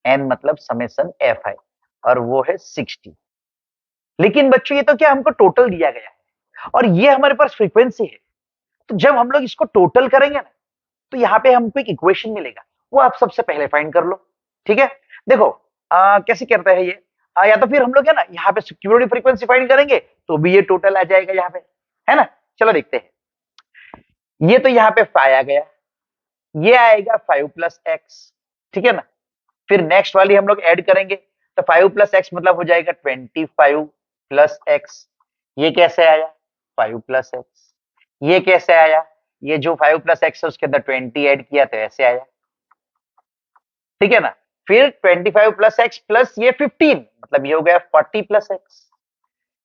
[SPEAKER 1] एन मतलब समेसन एफ है, और वो है 60। लेकिन बच्चों ये तो क्या हमको टोटल दिया गया है और ये हमारे पास फ्रीक्वेंसी है। तो जब हम लोग इसको टोटल करेंगे ना तो यहाँ पे हमको एक इक्वेशन मिलेगा, वो आप सबसे पहले फाइंड कर लो, ठीक है। देखो कैसे करता है ये, या तो फिर हम लोग है ना यहाँ पे क्यूमुलेटिव फ्रीक्वेंसी फाइंड करेंगे तो भी ये टोटल आ जाएगा यहाँ पे, है ना। चलो देखते हैं, ये तो यहाँ पे 5 आ गया, ये आएगा 5 प्लस एक्स, ठीक है ना। फिर नेक्स्ट वाली हम लोग ऐड करेंगे तो 5 प्लस एक्स मतलब हो जाएगा 25 प्लस एक्स। ये कैसे आया, 5 प्लस एक्स। ये कैसे आया, ये जो 5 प्लस एक्स है उसके अंदर 20 ऐड किया तो ऐसे आया, ठीक है ना। फिर 25 प्लस एक्स प्लस ये 15 मतलब ये हो गया 40 प्लस एक्स।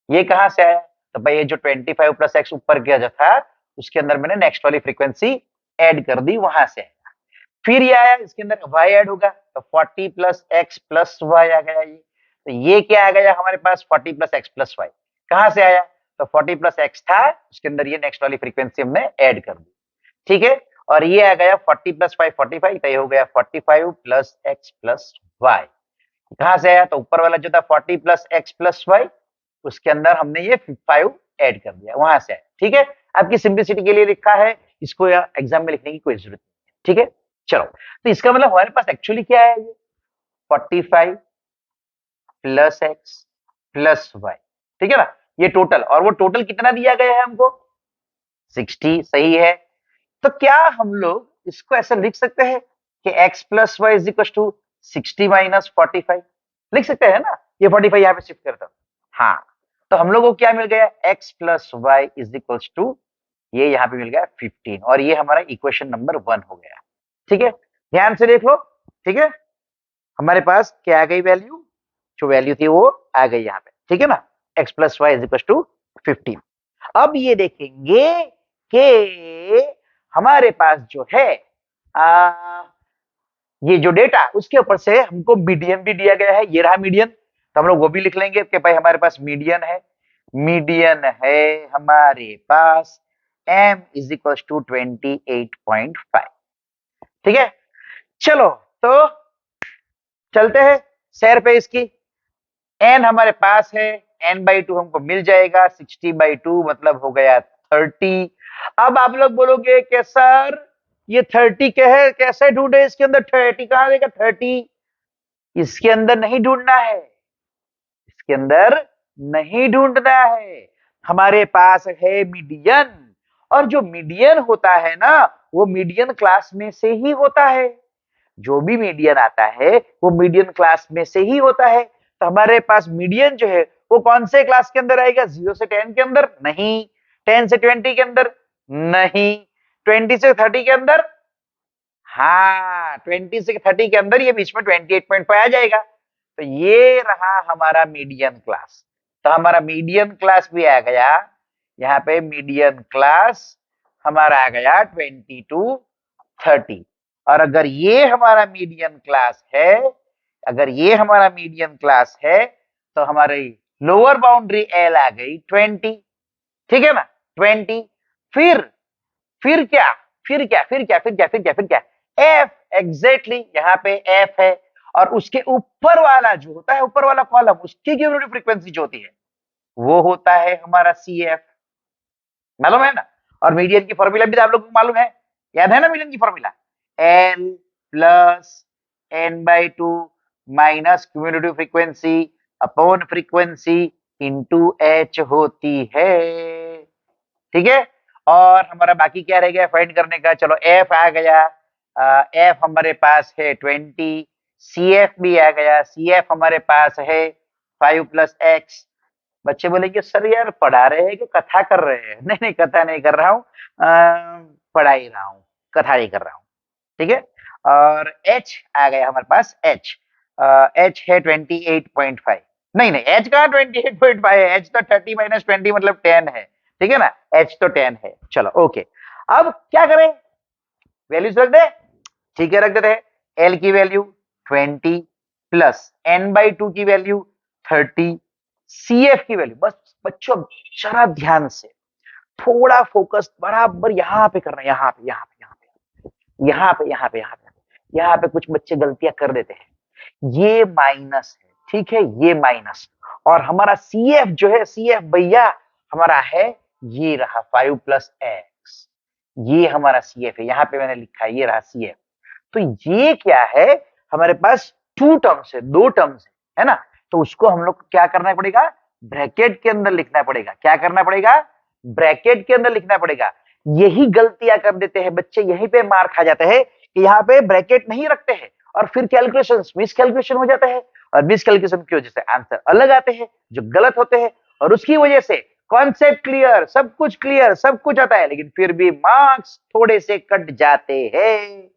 [SPEAKER 1] ये कहां से आया, तो भाई ये जो 25 प्लस एक्स ऊपर किया जो था उसके अंदर मैंने नेक्स्ट वाली फ्रीक्वेंसी ऐड कर दी, वहां से आया। फिर ये आया, इसके अंदर y ऐड होगा तो 40 प्लस एक्स प्लस वाई आ गया ये। तो ये क्या आ गया हमारे पास, 40 प्लस एक्स प्लस वाई। कहां से आया, तो 40 प्लस एक्स था उसके अंदर ये नेक्स्ट वाली फ्रीक्वेंसी हमने ऐड कर दी, ठीक है। और ये आ गया 40 प्लस 5 45, तो ये हो गया 45 प्लस एक्स प्लस वाई। कहां से आया, तो ऊपर वाला जो था 40 प्लस एक्स प्लस वाई, उसके अंदर हमने ये 5 ऐड कर दिया, वहां से आया, ठीक है। आपकी सिंप्लिसिटी के लिए लिखा है, इसको एग्जाम में लिखने की कोई जरूरत नहीं, ठीक है। चलो तो इसका मतलब हमारे पास एक्चुअली क्या है, ये 45 प्लस एक्स प्लस वाई, ठीक है ना, ये टोटल। और वो टोटल कितना दिया गया है हमको, 60, सही है। तो क्या हम लोग इसको ऐसा लिख सकते हैं कि x plus Y is equal to 60 minus 45, लिख सकते हैं ना। ये 45 यहाँ पे शिफ्ट करता हूं, हाँ। तो हम लोग को क्या मिल गया, x plus Y is equal to, ये यहाँ पे मिल गया 15, और ये हमारा इक्वेशन नंबर 1 हो गया, ठीक है। ध्यान से देख लो, ठीक है। हमारे पास क्या आ गई वैल्यू, जो वैल्यू थी वो आ गई यहाँ पे, ठीक है ना, x plus Y is equal to 15। अब ये देखेंगे कि हमारे पास जो है ये जो डेटा उसके ऊपर से हमको मीडियन भी दिया गया है, ये रहा मीडियन। तो हम लोग वो भी लिख लेंगे कि भाई हमारे पास मीडियन है, मीडियन है हमारे पास m इज इक्वल टू 28.5, ठीक है। चलो तो चलते हैं सैर पे इसकी। n हमारे पास है, n/2 हमको मिल जाएगा, 60/2 मतलब हो गया 30। अब आप लोग बोलोगे कि सर ये 30 क्या है, कैसे ढूंढे, इसके अंदर 30 कहां देगा 30, इसके अंदर नहीं ढूंढना है, इसके अंदर नहीं ढूंढना है, हमारे पास है मीडियन। और जो मीडियन होता है ना, वो मीडियन क्लास में से ही होता है। जो भी मीडियन आता है वो मीडियन क्लास में से ही होता है। तो हमारे पास मीडियन जो है वो कौन से क्लास के अंदर आएगा? 0 से 10 के अंदर? नहीं। 10 से 20 के अंदर? नहीं। 20 से 30 के अंदर? हाँ, 20 से 30 के अंदर ये बीच में 28.5 आ जाएगा। तो ये रहा हमारा मीडियन क्लास। तो हमारा मीडियन क्लास भी आ गया, यहाँ पे मीडियन क्लास हमारा आ गया 20 to 30। और अगर ये हमारा मीडियन क्लास है, अगर ये हमारा मीडियन क्लास है, तो हमारी लोअर बाउंड्री एल आ गई 20। ठीक है ना? 20। फिर क्या? फिर क्या? एफ। एग्जैक्टली, यहाँ पे एफ है। और उसके ऊपर वाला जो होता है, ऊपर वाला कॉलम, उसकी क्यूमुलेटिव फ्रीक्वेंसी जो होती है वो होता है हमारा सी एफ। मालूम है ना? और मीडियन की फॉर्मूला भी आप लोगों को मालूम है, याद है ना मीडियन की formula? L plus n/2 minus cumulative frequency upon frequency into H होती है। ठीक है? और हमारा बाकी क्या रह गया फाइंड करने का? चलो एफ आ गया, एफ हमारे पास है 20, सी एफ भी आ गया, सी एफ हमारे पास है 5 + x। बच्चे बोलेंगे सर यार पढ़ा रहे हैं कि कथा कर रहे हैं? नहीं नहीं, कथा नहीं कर रहा हूँ, पढ़ा ही रहा हूँ, कथा ही कर रहा हूँ। ठीक है? और h आ गया हमारे पास, h h है 28.5। नहीं नहीं, h कहाँ 28.5 है? h तो 30 - 20 मतलब 10 है। ठीक है ना? h तो 10 है। चलो ओके, अब क्या करें? वैल्यूज रख दे। ठीक है, रख देते हैं। l की वैल्यू 20 प्लस n/2 की वैल्यू 30, cf की वैल्यू, बस बच्चों जरा ध्यान से, थोड़ा फोकस बराबर यहाँ पे करना है, यहाँ पे यहाँ पे यहाँ पे यहाँ पे यहाँ पे यहाँ पे यहाँ पे कुछ बच्चे गलतियां कर देते हैं। ये माइनस है, ठीक है? ये माइनस, और हमारा सी एफ जो है, सी एफ भैया हमारा है, ये रहा 5 + x। ये हमारा सी एफ है, यहाँ पे मैंने लिखा है, ये रहा सी एफ। तो ये क्या है? हमारे पास 2 टर्म्स है, 2 टर्म्स है ना? तो उसको हम लोग क्या करना पड़ेगा? ब्रैकेट के अंदर लिखना पड़ेगा। क्या करना पड़ेगा? ब्रैकेट के अंदर लिखना पड़ेगा। यही गलतियां कर देते हैं बच्चे, यहीं पे मार खा जाते हैं कि यहाँ पे ब्रैकेट नहीं रखते हैं और फिर कैलकुलेशन मिस कैलकुलेशन हो जाता है, और मिस कैलकुलेशन की वजह से आंसर अलग आते हैं जो गलत होते हैं, और उसकी वजह से कॉन्सेप्ट क्लियर, सब कुछ क्लियर, सब कुछ आता है, लेकिन फिर भी मार्क्स थोड़े से कट जाते हैं।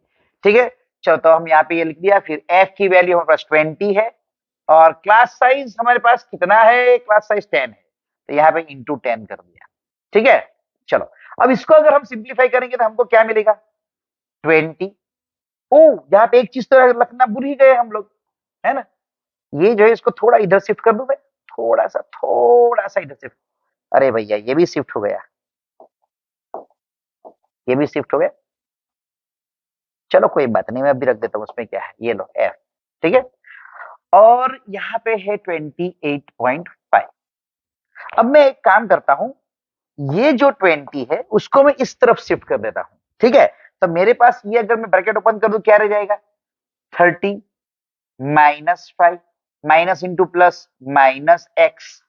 [SPEAKER 1] ठीक है? चलो, तो हम यहाँ पे ये लिख दिया। फिर f की वैल्यू हमारे पास 20 है, और क्लास साइज हमारे पास कितना है? क्लास साइज 10 है, तो यहाँ पे इंटू 10 कर दिया। ठीक है? चलो, अब इसको अगर हम सिंप्लीफाई करेंगे तो हमको क्या मिलेगा? 20। ओ, यहाँ पे एक चीज तो रखना भूल ही गए हम लोग, है ना? ये जो है इसको थोड़ा इधर शिफ्ट कर दूं मैं, थोड़ा सा इधर शिफ्ट। अरे भैया ये भी शिफ्ट हो गया, ये भी शिफ्ट हो गया। चलो कोई बात नहीं, मैं अभी रख देता हूँ, उसमें क्या है, ये लो एफ। ठीक है? और यहाँ पे है 28.5। अब मैं एक काम करता हूं, ये जो 20 है उसको मैं इस तरफ शिफ्ट कर देता हूं। ठीक है? तो मेरे पास ये, अगर मैं ब्रैकेट ओपन कर दूं, क्या रह जाएगा? 30 - 5 minus into plus minus x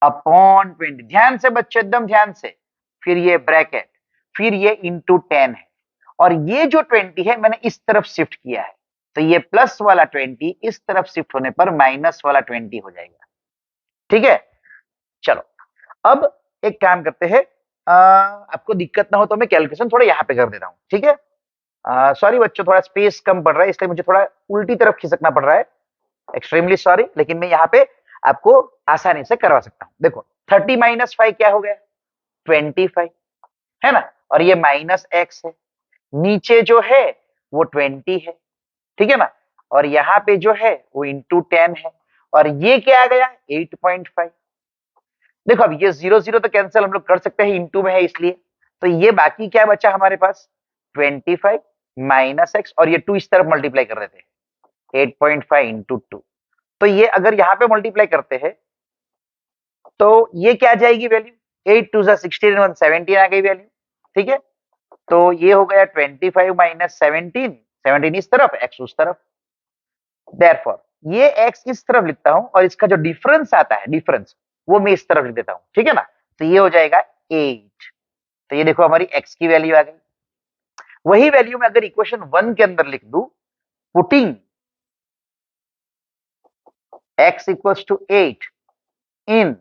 [SPEAKER 1] upon 20। ध्यान से बच्चे, एकदम ध्यान से। फिर ये ब्रैकेट, फिर ये इंटू 10 है, और ये जो 20 है मैंने इस तरफ शिफ्ट किया है, तो ये प्लस वाला 20 इस तरफ शिफ्ट होने पर माइनस वाला 20 हो जाएगा। ठीक है? चलो, अब एक काम करते हैं, आपको दिक्कत ना हो तो मैं कैलकुलेशन थोड़ा यहाँ पे कर देता हूँ। ठीक है? सॉरी बच्चों, थोड़ा स्पेस कम पड़ रहा है, इसलिए मुझे थोड़ा उल्टी तरफ खिसकना पड़ रहा है। एक्सट्रीमली सॉरी, लेकिन मैं यहाँ पे आपको आसानी से करवा सकता हूँ। देखो, 30 - 5 क्या हो गया? 25, है ना? और ये माइनस एक्स है, नीचे जो है वो 20 है। ठीक है ना? और यहाँ पे जो है वो इंटू 10 है, और ये क्या आ गया? 8.5। देखो, अब ये 0 0 तो कैंसिल हम लोग कर सकते हैं, इंटू में है इसलिए। तो ये बाकी क्या बचा हमारे पास? 25 माइनस एक्स, और ये 2 इस तरफ मल्टीप्लाई कर देते हैं, 8.5 इंटू 2। तो ये अगर यहाँ पे मल्टीप्लाई करते हैं तो ये क्या आ जाएगी वैल्यू? 8 2 16 1 17 आ गई वैल्यू। ठीक है? तो ये हो गया 25 - 17, 17 इस तरफ, एक्स उस तरफ। देयरफॉर ये x इस तरफ लिखता हूं और इसका जो डिफरेंस आता है, डिफरेंस, वो मैं इस तरफ लिख देता हूं, ठीक है ना। तो ये हो जाएगा 8। तो ये देखो हमारी x की वैल्यू आ गई। वही वैल्यू मैं अगर इक्वेशन 1 के अंदर लिख दूं, putting x equals to 8 in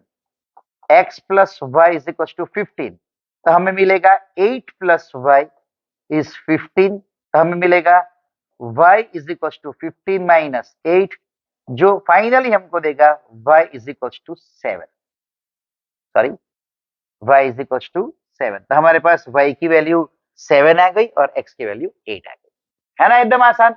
[SPEAKER 1] x plus Y is equal to 15, तो हमें मिलेगा 8 प्लस वाई इज 15। तो हमें मिलेगा y is equal to 15 minus 8, जो फाइनली हमको देगा y is equal to 7। Sorry, y is equal to 7। तो हमारे पास y की वैल्यू 7 आ गई और x की वैल्यू 8 आ गई, है ना। एकदम आसान।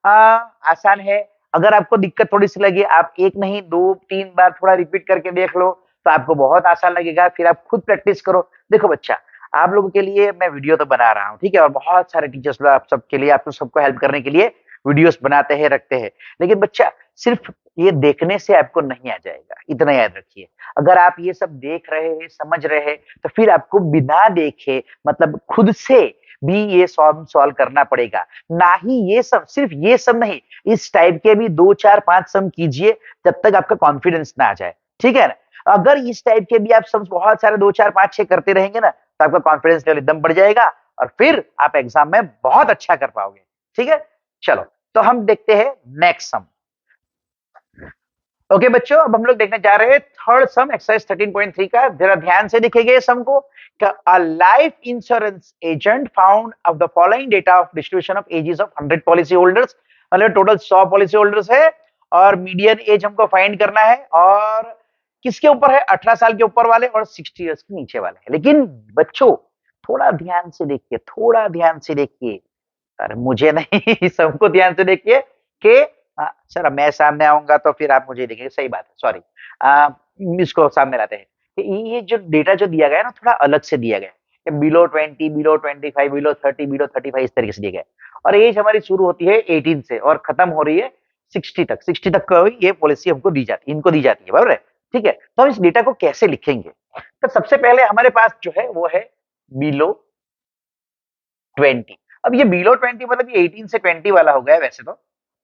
[SPEAKER 1] आसान है। अगर आपको दिक्कत थोड़ी सी लगी, आप एक नहीं 2-3 बार थोड़ा रिपीट करके देख लो, तो आपको बहुत आसान लगेगा। फिर आप खुद प्रैक्टिस करो। देखो बच्चा, आप लोगों के लिए मैं वीडियो तो बना रहा हूँ, ठीक है, और बहुत सारे टीचर्स लोग आप सबके लिए, आप सबको हेल्प करने के लिए वीडियोस बनाते हैं, रखते हैं। लेकिन बच्चा, सिर्फ ये देखने से आपको नहीं आ जाएगा, इतना याद रखिए। अगर आप ये सब देख रहे हैं, समझ रहे हैं, तो फिर आपको बिना देखे, मतलब खुद से भी ये सॉल्व करना पड़ेगा। ना ही ये सब, सिर्फ ये सब नहीं, इस टाइप के भी 2-4-5 सम कीजिए, जब तक आपका कॉन्फिडेंस ना आ जाए, ठीक है ना। अगर इस टाइप के भी आप सम बहुत सारे 2-4-5-6 करते रहेंगे ना, तो आपका कॉन्फिडेंस लेवल एकदम बढ़ जाएगा और फिर आप एग्जाम में बहुत अच्छा कर पाओगे, ठीक है। चलो, तो हम देखते हैं नेक्स्ट सम। ओके बच्चों, अब हम लोग देखने जा रहे हैं थर्ड सम, एक्सरसाइज 13.3 का। जरा ध्यान से दिखेगा सम को। A life insurance agent found of the following data of distribution of ages of 100 policy holders. मतलब टोटल 100 पॉलिसी होल्डर्स है और मीडियन एज हमको फाइंड करना है। और किसके ऊपर है? 18 साल के ऊपर वाले और 60 इयर्स के नीचे वाले है। लेकिन बच्चों, थोड़ा ध्यान से देखिए, थोड़ा ध्यान से देखिए। अरे मुझे नहीं, सबको ध्यान से देखिए कि सर मैं सामने आऊंगा तो फिर आप मुझे देखेंगे, सही बात है, सॉरी। इसको सामने लाते हैं कि ये जो डेटा जो दिया गया है ना, थोड़ा अलग से दिया गया है। बिलो 20, बिलो 25, बिलो 30, बिलो 35, इस तरीके से दिया गया है। और एज हमारी शुरू होती है 18 से और खत्म हो रही है 60 तक। 60 तक का ये पॉलिसी हमको दी जाती है, इनको दी जाती है, बराबर है, ठीक है। तो हम इस डेटा को कैसे लिखेंगे? तो सबसे पहले हमारे पास जो है वो है बिलो 20। अब ये बिलो 20 मतलब ये 18 से 20 वाला हो गया, वैसे तो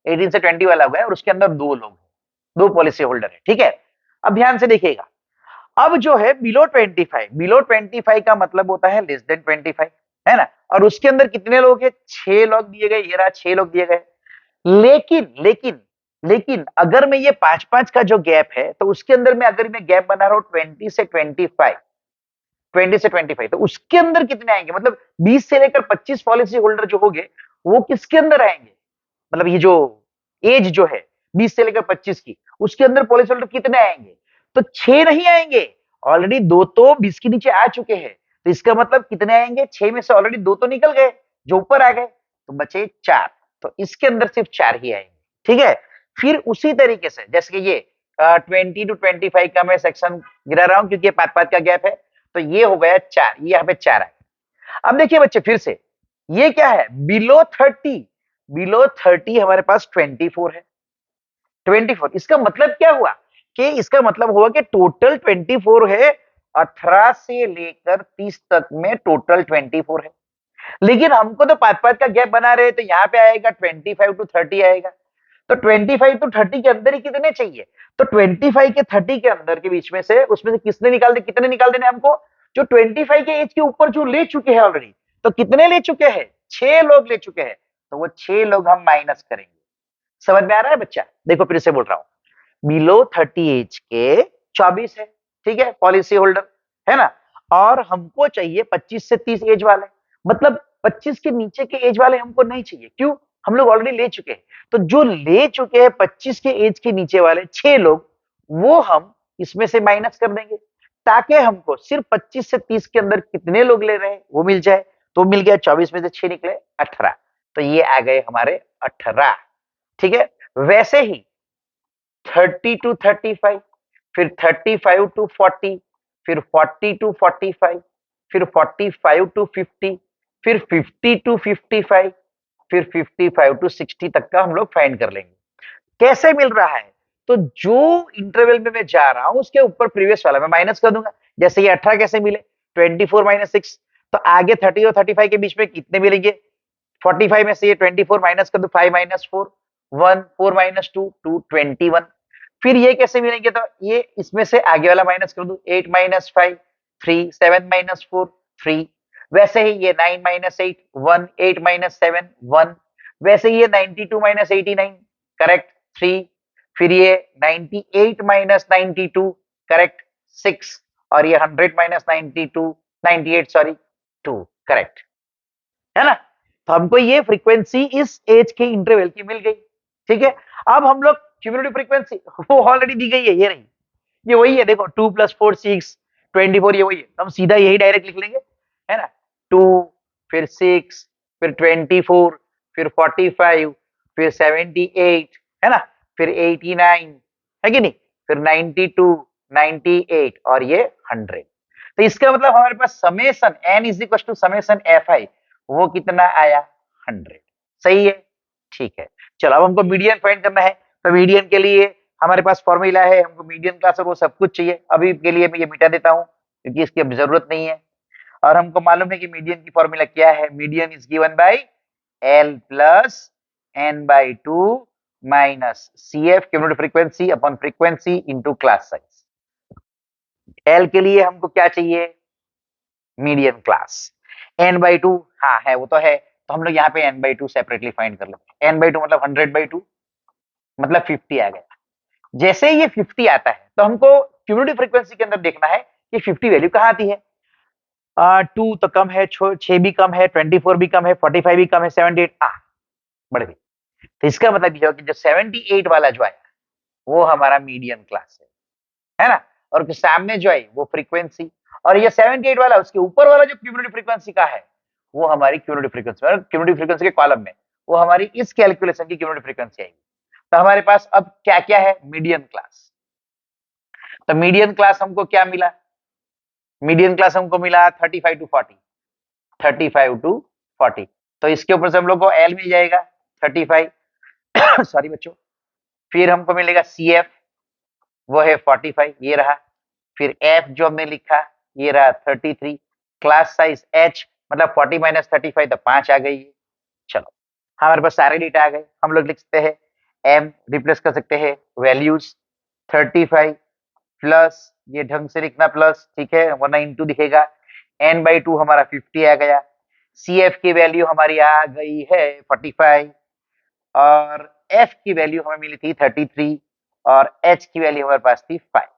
[SPEAKER 1] 18 से 20 वाला हो गया और उसके अंदर 2 लोग हैं, 2 पॉलिसी होल्डर है, ठीक है। अब ध्यान से देखिएगा, अब जो है बिलो 25, बिलो 25 का मतलब होता है लेस देन 25, है ना। और उसके अंदर कितने लोग हैं? 6 लोग दिए गए, ये रहा 6 लोग दिए गए। लेकिन लेकिन लेकिन अगर मैं ये 5-5 का जो गैप है, तो उसके अंदर में अगर मैं गैप बना रहा हूं 20 से 25, 20 से 25, तो उसके अंदर कितने आएंगे? मतलब 20 से लेकर 25 पॉलिसी होल्डर जो होंगे, वो किसके अंदर आएंगे? मतलब ये जो एज जो है 20 से लेकर 25 की, उसके अंदर पॉलिसी होल्डर कितने आएंगे? तो 6 नहीं आएंगे। ऑलरेडी 2 तो 20 के नीचे आ चुके हैं, तो इसका मतलब कितने आएंगे? 6 में से ऑलरेडी 2 तो निकल गए, जो ऊपर आ गए, तो बचे 4। तो इसके अंदर सिर्फ 4 ही आएंगे, ठीक है। फिर उसी तरीके से जैसे कि ये 20 टू 25 का मैं सेक्शन गिरा रहा हूं, क्योंकि ये 5-5 का गैप है, तो ये हो गया 4, ये यहाँ पे 4 आए। अब देखिए बच्चे, फिर से ये क्या है? बिलो 30, बिलो 30 हमारे पास 24 है। 24, इसका मतलब क्या हुआ? कि इसका मतलब हुआ कि टोटल 24 है, 18 से लेकर 30 तक में टोटल 24 है। लेकिन हमको तो 5-5 का गैप बना रहे, तो यहाँ पे आएगा 25 टू 30 आएगा। तो 25 टू 30 के अंदर ही कितने चाहिए? तो 25 के 30 के अंदर के बीच में से, उसमें से किसने निकाल दे, कितने निकाल देने हमको? जो 25 के एज के ऊपर जो ले चुके हैं ऑलरेडी। तो कितने ले चुके हैं? 6 लोग ले चुके हैं, तो वो 6 लोग हम माइनस करेंगे। समझ में आ रहा है बच्चा? देखो फिर से बोल रहा हूं, बिलो 30 एज के 24 है, ठीक है, पॉलिसी होल्डर, है ना। और हमको चाहिए 25 से 30 एज वाले, मतलब 25 के नीचे के एज वाले हमको नहीं चाहिए। क्यों? हम लोग ऑलरेडी ले चुके हैं। तो जो ले चुके हैं 25 के एज के नीचे वाले 6 लोग, वो हम इसमें से माइनस कर देंगे, ताकि हमको सिर्फ 25 से 30 के अंदर कितने लोग ले रहे हैं वो मिल जाए। तो मिल गया, 24 में से 6 निकले 18, तो ये आ गए हमारे 18, ठीक है। वैसे ही 30 टू 35, फिर 35 टू 40, फिर 40 टू 45, फिर 45 टू 50, फिर 50 टू 55, फिर 55 टू 60 तक का हम लोग फाइंड कर लेंगे। कैसे मिल रहा है? तो जो इंटरवल में मैं जा रहा हूं उसके ऊपर प्रीवियस वाला मैं माइनस कर दूंगा। जैसे ये 18 कैसे मिले? 24 माइनस 6, तो आगे 30 और 35 के बीच में कितने मिलेंगे? 45 में से ये 24 माइनस कर दो, 5 माइनस 4, 1, 4 माइनस 2, 2, 21। फिर ये कैसे मिलेंगे, तो ये इसमें से आगे वाला माइनस कर दो, 8 माइनस 5, 3, 7 माइनस 4, 3। वैसे ही ये 9 माइनस 8, 1, 8 माइनस 7, 1। वैसे ही ये 92 माइनस 89, करेक्ट, 3। फिर ये 98 माइनस 92, करेक्ट, 6। और ये 100 माइनस 92, 98 सॉरी, 2, करेक्ट है ना। तो हमको ये फ्रीक्वेंसी इस एज के इंटरवल की मिल गई, ठीक है। अब हम लोग क्यूमुलेटिव फ्रीक्वेंसी वो ऑलरेडी दी गई है, ये रही, ये वही है, देखो 2 + 4 6, 24, ये वही है, तो हम सीधा यही डायरेक्ट लिख लेंगे, है ना। 2, फिर 6, फिर 24, फिर 45, फिर 78, है ना, फिर 89, है कि नहीं, फिर 92, 98 और ये 100। तो इसका मतलब हमारे पास summation n is equal to summation fi, वो कितना आया, 100। सही है, ठीक है। चलो अब हमको मीडियन फाइंड करना है, तो मीडियन के लिए हमारे पास फॉर्मूला है, हमको मीडियन क्लास और वो सब कुछ चाहिए। अभी के लिए मैं ये मिटा देता हूँ क्योंकि इसकी अब जरूरत नहीं है। और हमको मालूम है कि मीडियन की फॉर्मूला क्या है, median is given by L plus n by 2 minus CF cumulative frequency upon frequency into class size. L के लिए हमको क्या चाहिए, मीडियन क्लास। n/2 हाँ है, वो तो है, तो हम लोग यहाँ पे n/2 सेपरेटली फाइंड कर लेते हैं। n/2 मतलब 100/2 मतलब 50 आ गया। जैसे ही ये 50 आता है तो हमको क्यूमुलेटिव फ्रीक्वेंसी के अंदर देखना है कि 50 वैल्यू कहाँ आती है। 2 तो कम है, 6 भी कम है, 24 भी कम है, 45 भी कम है, 78 बढ़ गई। तो इसका मतलब ये हो कि जो 78 वाला जो आया वो हमारा मीडियन क्लास है ना। और उसके सामने जो है वो फ्रीक्वेंसी, और ये 78 वाला उसके ऊपर वाला जो क्यूमुलेटिव फ्रीक्वेंसी का है वो हमारी क्यूमुलेटिव फ्रीक्वेंसी, मतलब क्यूमुलेटिव फ्रीक्वेंसी के कॉलम में वो हमारी इस कैलकुलेशन की क्यूमुलेटिव फ्रीक्वेंसी आएगी। तो हमारे पास अब क्या क्या है, मीडियन क्लास। तो मीडियन क्लास हमको क्या मिला, मीडियन क्लास हमको मिला 35 टू 40, 35 टू 40। तो इसके ऊपर से हम लोग को एल मिल जाएगा 35 सॉरी बच्चों। फिर हमको मिलेगा सी एफ, वो है 45, ये रहा। फिर एफ जो हमने लिखा ये रहा 33। क्लास साइज एच मतलब 40 माइनस 35 तो 5 आ गई है। चलो हमारे पास सारे डेटा आ गए, हम लोग लिख सकते हैं एम, रिप्लेस कर सकते हैं वैल्यूज 35 प्लस, ये ढंग से लिखना प्लस, ठीक है, वरना इंटू दिखेगा। n/2 हमारा 50 आ गया। सी एफ की वैल्यू हमारी आ गई है 45, और एफ की वैल्यू हमें मिली थी 33, और एच की वैल्यू हमारे पास थी 5।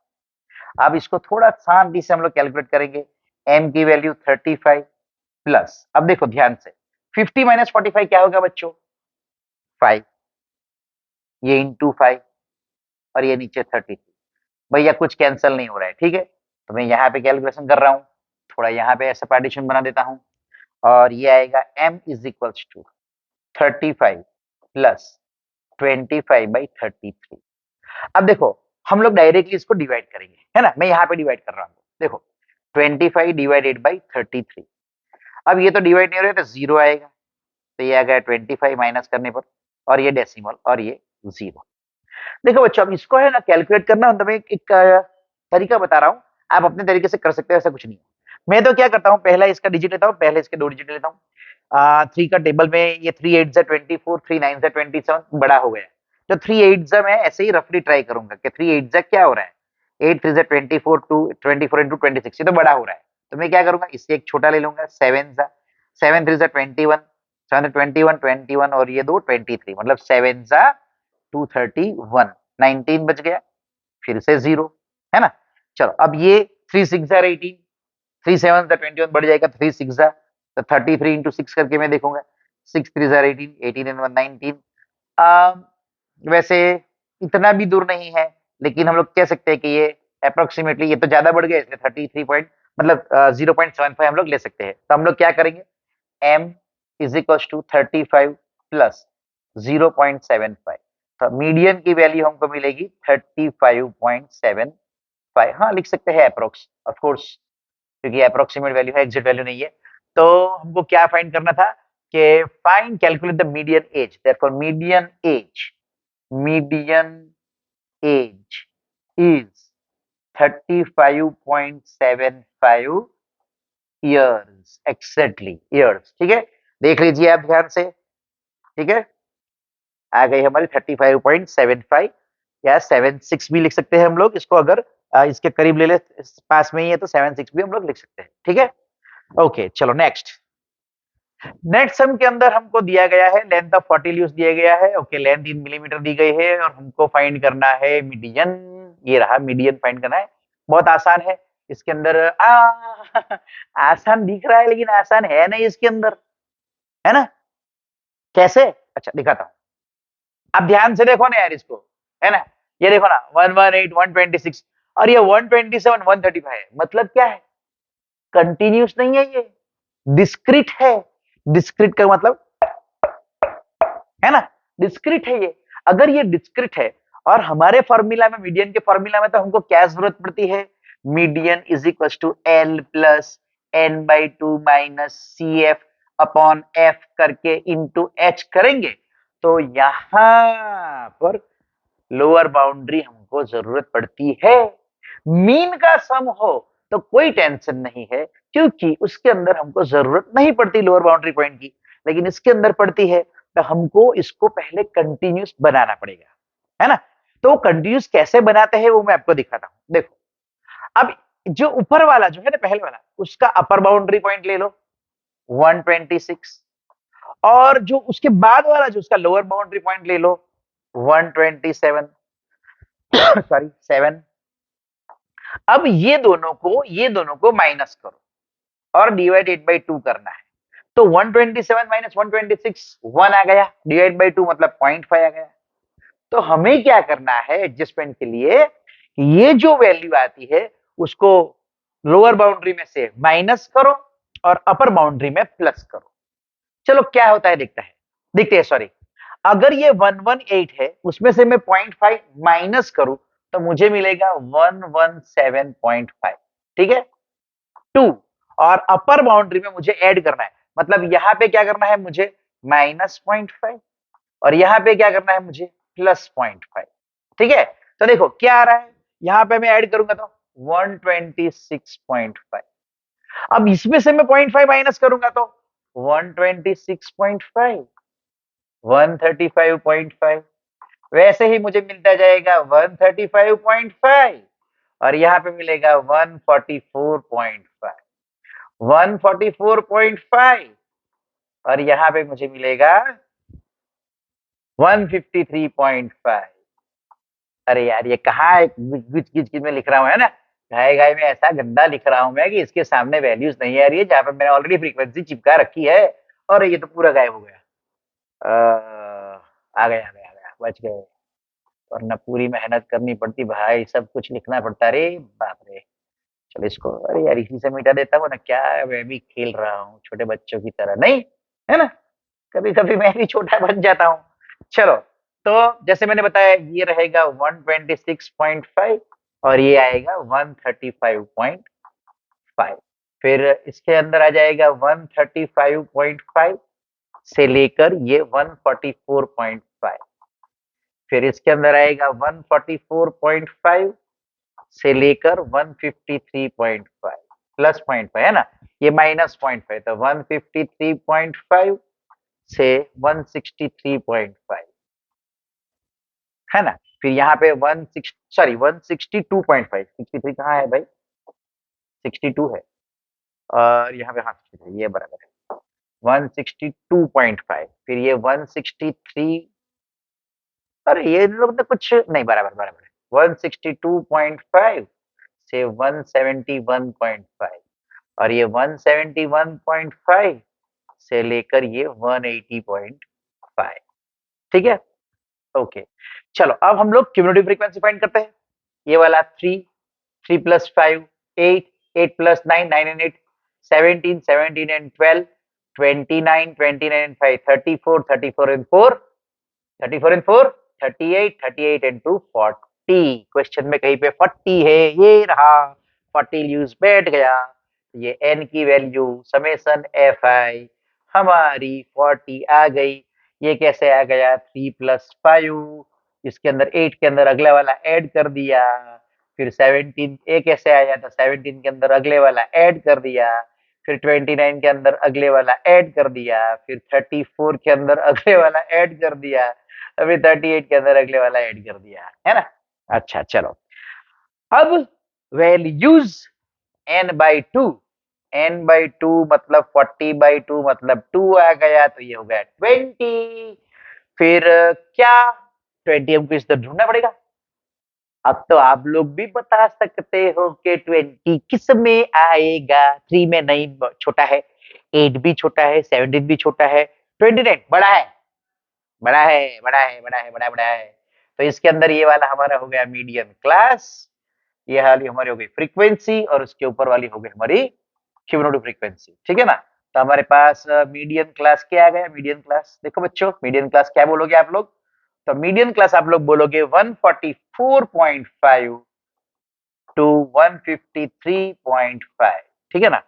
[SPEAKER 1] अब इसको थोड़ा शांति से हम लोग कैलकुलेट करेंगे। m की वैल्यू 35 प्लस, अब देखो ध्यान से, 50 माइनस 45 क्या होगा बच्चों, 5, ये इंटू 5, और ये नीचे 33। भैया कुछ कैंसिल नहीं हो रहा है, ठीक है, तो मैं यहाँ पे कैलकुलेशन कर रहा हूँ, थोड़ा यहाँ पे ऐसा पार्टीशन बना देता हूँ, और ये आएगा m is equals to 35 plus 25/33। अब देखो हम लोग डायरेक्टली इसको डिवाइड करेंगे, है ना, मैं यहाँ पे डिवाइड कर रहा हूँ, देखो 25 डिवाइडेड बाई 33। अब ये तो डिवाइड नहीं हो रहा है तो जीरो आएगा, तो ये आ गया 25 माइनस करने पर, और ये डेसिमल, और ये जीरो। देखो बच्चों अब इसको है ना कैलकुलेट करना, तो मैं एक तरीका बता रहा हूँ, आप अपने तरीके से कर सकते हो, ऐसा कुछ नहीं है। मैं तो क्या करता हूँ, पहला इसका डिजिट लेता हूँ, पहले इसके 2 डिजिट लेता हूँ। 3 का टेबल में ये 3 8 जा 24, 3 9 जा 27 बड़ा हो गया, तो 3 8 जा मैं ऐसे ही रफली ट्राई करूंगा कि 3 8 जा क्या हो रहा है, 8 3 जा 24, 2 24 इंटू 26, ये तो बड़ा हो रहा है, तो मैं क्या करूंगा इससे एक छोटा ले लूंगा, 7 जा 7 3 जा 21, 7 21 21, और ये दो 23, मतलब 7 जा 231, 19 बच गया, फिर से जीरो, है ना। चलो अब ये 3 6 जा 18, 3 7 जा 21 बढ़ जाएगा, 3 6 जा, तो 33 इंटू 6 करके मैं देखूंगा, 6 3 जा 18, 18 एंड 1 19। वैसे इतना भी दूर नहीं है, लेकिन हम लोग कह सकते हैं कि ये अप्रोक्सीमेटली, ये तो ज्यादा बढ़ गया इसलिए 33 पॉइंट मतलब 0.75 हम लोग ले सकते हैं। तो हम लोग क्या करेंगे, m is equal to 35 plus 0.75, तो मीडियन की वैल्यू हमको मिलेगी 35.75, हाँ लिख सकते हैं अप्रोक्स, ऑफ कोर्स, क्योंकि अप्रोक्सीमेट वैल्यू है, एग्जैक्ट वैल्यू नहीं है। तो हमको क्या फाइंड करना था कि find calculate the median age, therefore median age is 35.75 years, exactly years, ठीक है, देख लीजिए आप ध्यान से, ठीक है। आ गई हमारी 35.75 या 76 भी लिख सकते हैं हम लोग इसको, अगर इसके करीब ले ले, पास में ही है तो 76 भी हम लोग लिख सकते हैं। ठीक है, ओके चलो नेक्स्ट। नेक्स्ट सम के अंदर हमको दिया गया है लेंथ ऑफ 40 ल्यूज दिया गया है। ओके, लेंथ इन मिलीमीटर दी गई है और हमको फाइंड करना है मीडियन। ये रहा मीडियन फाइंड करना है, बहुत आसान है। इसके अंदर आसान दिख रहा है लेकिन आसान है नहीं इसके अंदर, है ना? कैसे? अच्छा दिखाता हूं, अब ध्यान से देखो ना यार इसको, है ना? ये देखो ना 118 126 और ये 127 135 है, मतलब क्या है? कंटिन्यूस नहीं है, ये डिस्क्रीट है। डिस्क्रीट का मतलब, है ना, डिस्क्रीट है ये। अगर ये डिस्क्रीट है और हमारे फॉर्मूला में, मीडियन के फॉर्मूला में, तो हमको क्या जरूरत पड़ती है? Median is equal to L plus N by two minus C F upon F करके इंटू एच करेंगे, तो यहां पर लोअर बाउंड्री हमको जरूरत पड़ती है। मीन का सम हो तो कोई टेंशन नहीं है, क्योंकि उसके अंदर हमको जरूरत नहीं पड़ती लोअर बाउंड्री पॉइंट की, लेकिन इसके अंदर पड़ती है, तो हमको इसको पहले कंटिन्यूस बनाना पड़ेगा, है ना? तो कंटिन्यूस कैसे बनाते हैं वो मैं आपको दिखाता हूं। देखो, अब जो ऊपर वाला जो है ना, पहले वाला, उसका अपर बाउंड्री पॉइंट ले लो 126, और जो उसके बाद वाला जो उसका लोअर बाउंड्री पॉइंट ले लो 127 सॉरी 7। अब ये दोनों को माइनस करो और डिवाइड 8/2 करना है, तो 127 माइनस 126 1 आ गया, डिवाइड बाई 2 मतलब 0.5 आ गया। तो हमें क्या करना है एडजस्टमेंट के लिए, ये जो वैल्यू आती है उसको लोअर बाउंड्री में से माइनस करो और अपर बाउंड्री में प्लस करो। चलो क्या होता है देखते हैं सॉरी। अगर ये 118 है, उसमें से मैं 0.5 माइनस करूं तो मुझे मिलेगा 117.5। ठीक है, 2, और अपर बाउंड्री में मुझे ऐड करना है, मतलब यहां पे क्या करना है मुझे, -0.5, और यहां पे क्या करना है मुझे, +0.5। ठीक है, तो देखो क्या आ रहा है, यहां पे मैं ऐड करूंगा तो 126.5। अब इसमें से मैं 0.5 माइनस करूंगा तो 126.5, 135.5, वैसे ही मुझे मिलता जाएगा 135.5, और यहाँ पे मिलेगा 144.5, 144.5, और यहाँ पे मुझे मिलेगा 153.5। अरे यार ये कहाँ है, गिच में लिख रहा हूँ, है ना? गाय गाय में ऐसा गंदा लिख रहा हूं मैं कि इसके सामने वैल्यूज नहीं आ रही है, जहां पर मैंने ऑलरेडी फ्रीक्वेंसी चिपका रखी है, और ये तो पूरा गायब हो गया। आ गया, बच गए। वरना पूरी मेहनत करनी पड़ती भाई, सब कुछ लिखना पड़ता, रे बाप रे। चलो इसको, अरे यार इसी से मिटा देता हूँ ना, क्या है, मैं भी खेल रहा हूँ छोटे बच्चों की तरह, नहीं है ना? कभी कभी मैं भी छोटा बन जाता हूँ। चलो, तो जैसे मैंने बताया, ये रहेगा 126.5 और ये आएगा 135.5। फिर इसके अंदर आ जाएगा 135.5 से लेकर ये 144.5। फिर इसके अंदर आएगा 144.5 से लेकर 153.5 प्लस 0.5, है ना? ये -0.5, तो 153.5 से 163.5, है ना? फिर यहाँ पे 162.5, 63 कहाँ है भाई, 62 है, और यहाँ पे हाँ 63, ये बराबर है 162.5। फिर ये 163, अरे ये लोग तो कुछ नहीं, बराबर बराबर है 162.5 से 171.5, और ये 171.5 से लेकर ये 180.5। ठीक है, ओके। चलो अब हम लोग क्यूमुलेटिव फ्रीक्वेंसी फाइंड करते हैं। ये वाला 3, 3 + 5 8, 8 + 9 9 and 8 17, 17 and 12 29, 29 and 5 34, 34 and 4 34 and 4 38, 38 and 2 40। Question में कहीं पे 40 है, ये रहा 40 यूज बैठ गया। ये n की वैल्यू समेसन fi हमारी 40 आ गई। ये कैसे आ गया, 3 + 5, इसके अंदर 8 के अंदर अगला वाला ऐड कर दिया, फिर 17 ए कैसे आया, तो 17 के अंदर अगले वाला ऐड कर दिया, फिर 29 के अंदर अगले वाला ऐड कर दिया, फिर 34 के अंदर अगले वाला ऐड कर दिया, अभी 38 के अंदर अगले वाला ऐड कर दिया है ना। अच्छा चलो, अब वैल्यूज n/2, n/2 मतलब 40/2 मतलब 2 आ गया, तो ये हो गया 20। फिर क्या 20 हमको इस तरह ढूंढना पड़ेगा। अब तो आप लोग भी बता सकते हो कि 20 किस में आएगा। 3 में नहीं, छोटा है। 8 भी छोटा है, 17 भी छोटा है, 29 बड़ा है, बड़ा है, बड़ा है, बड़ा है, बड़ा बड़ा है। तो इसके अंदर ये वाला हमारा हो गया मीडियम क्लास, ये वाली हमारी हो गई फ्रीक्वेंसी, और उसके ऊपर वाली हो गई हमारी क्यूमुलेटिव फ्रीक्वेंसी। ठीक है ना। तो हमारे पास मीडियम क्लास क्या आ गया। मीडियम क्लास देखो बच्चों, मीडियम क्लास क्या बोलोगे आप लोग। तो मीडियम क्लास आप लोग बोलोगे 144.5 टू 153.5। ठीक है ना।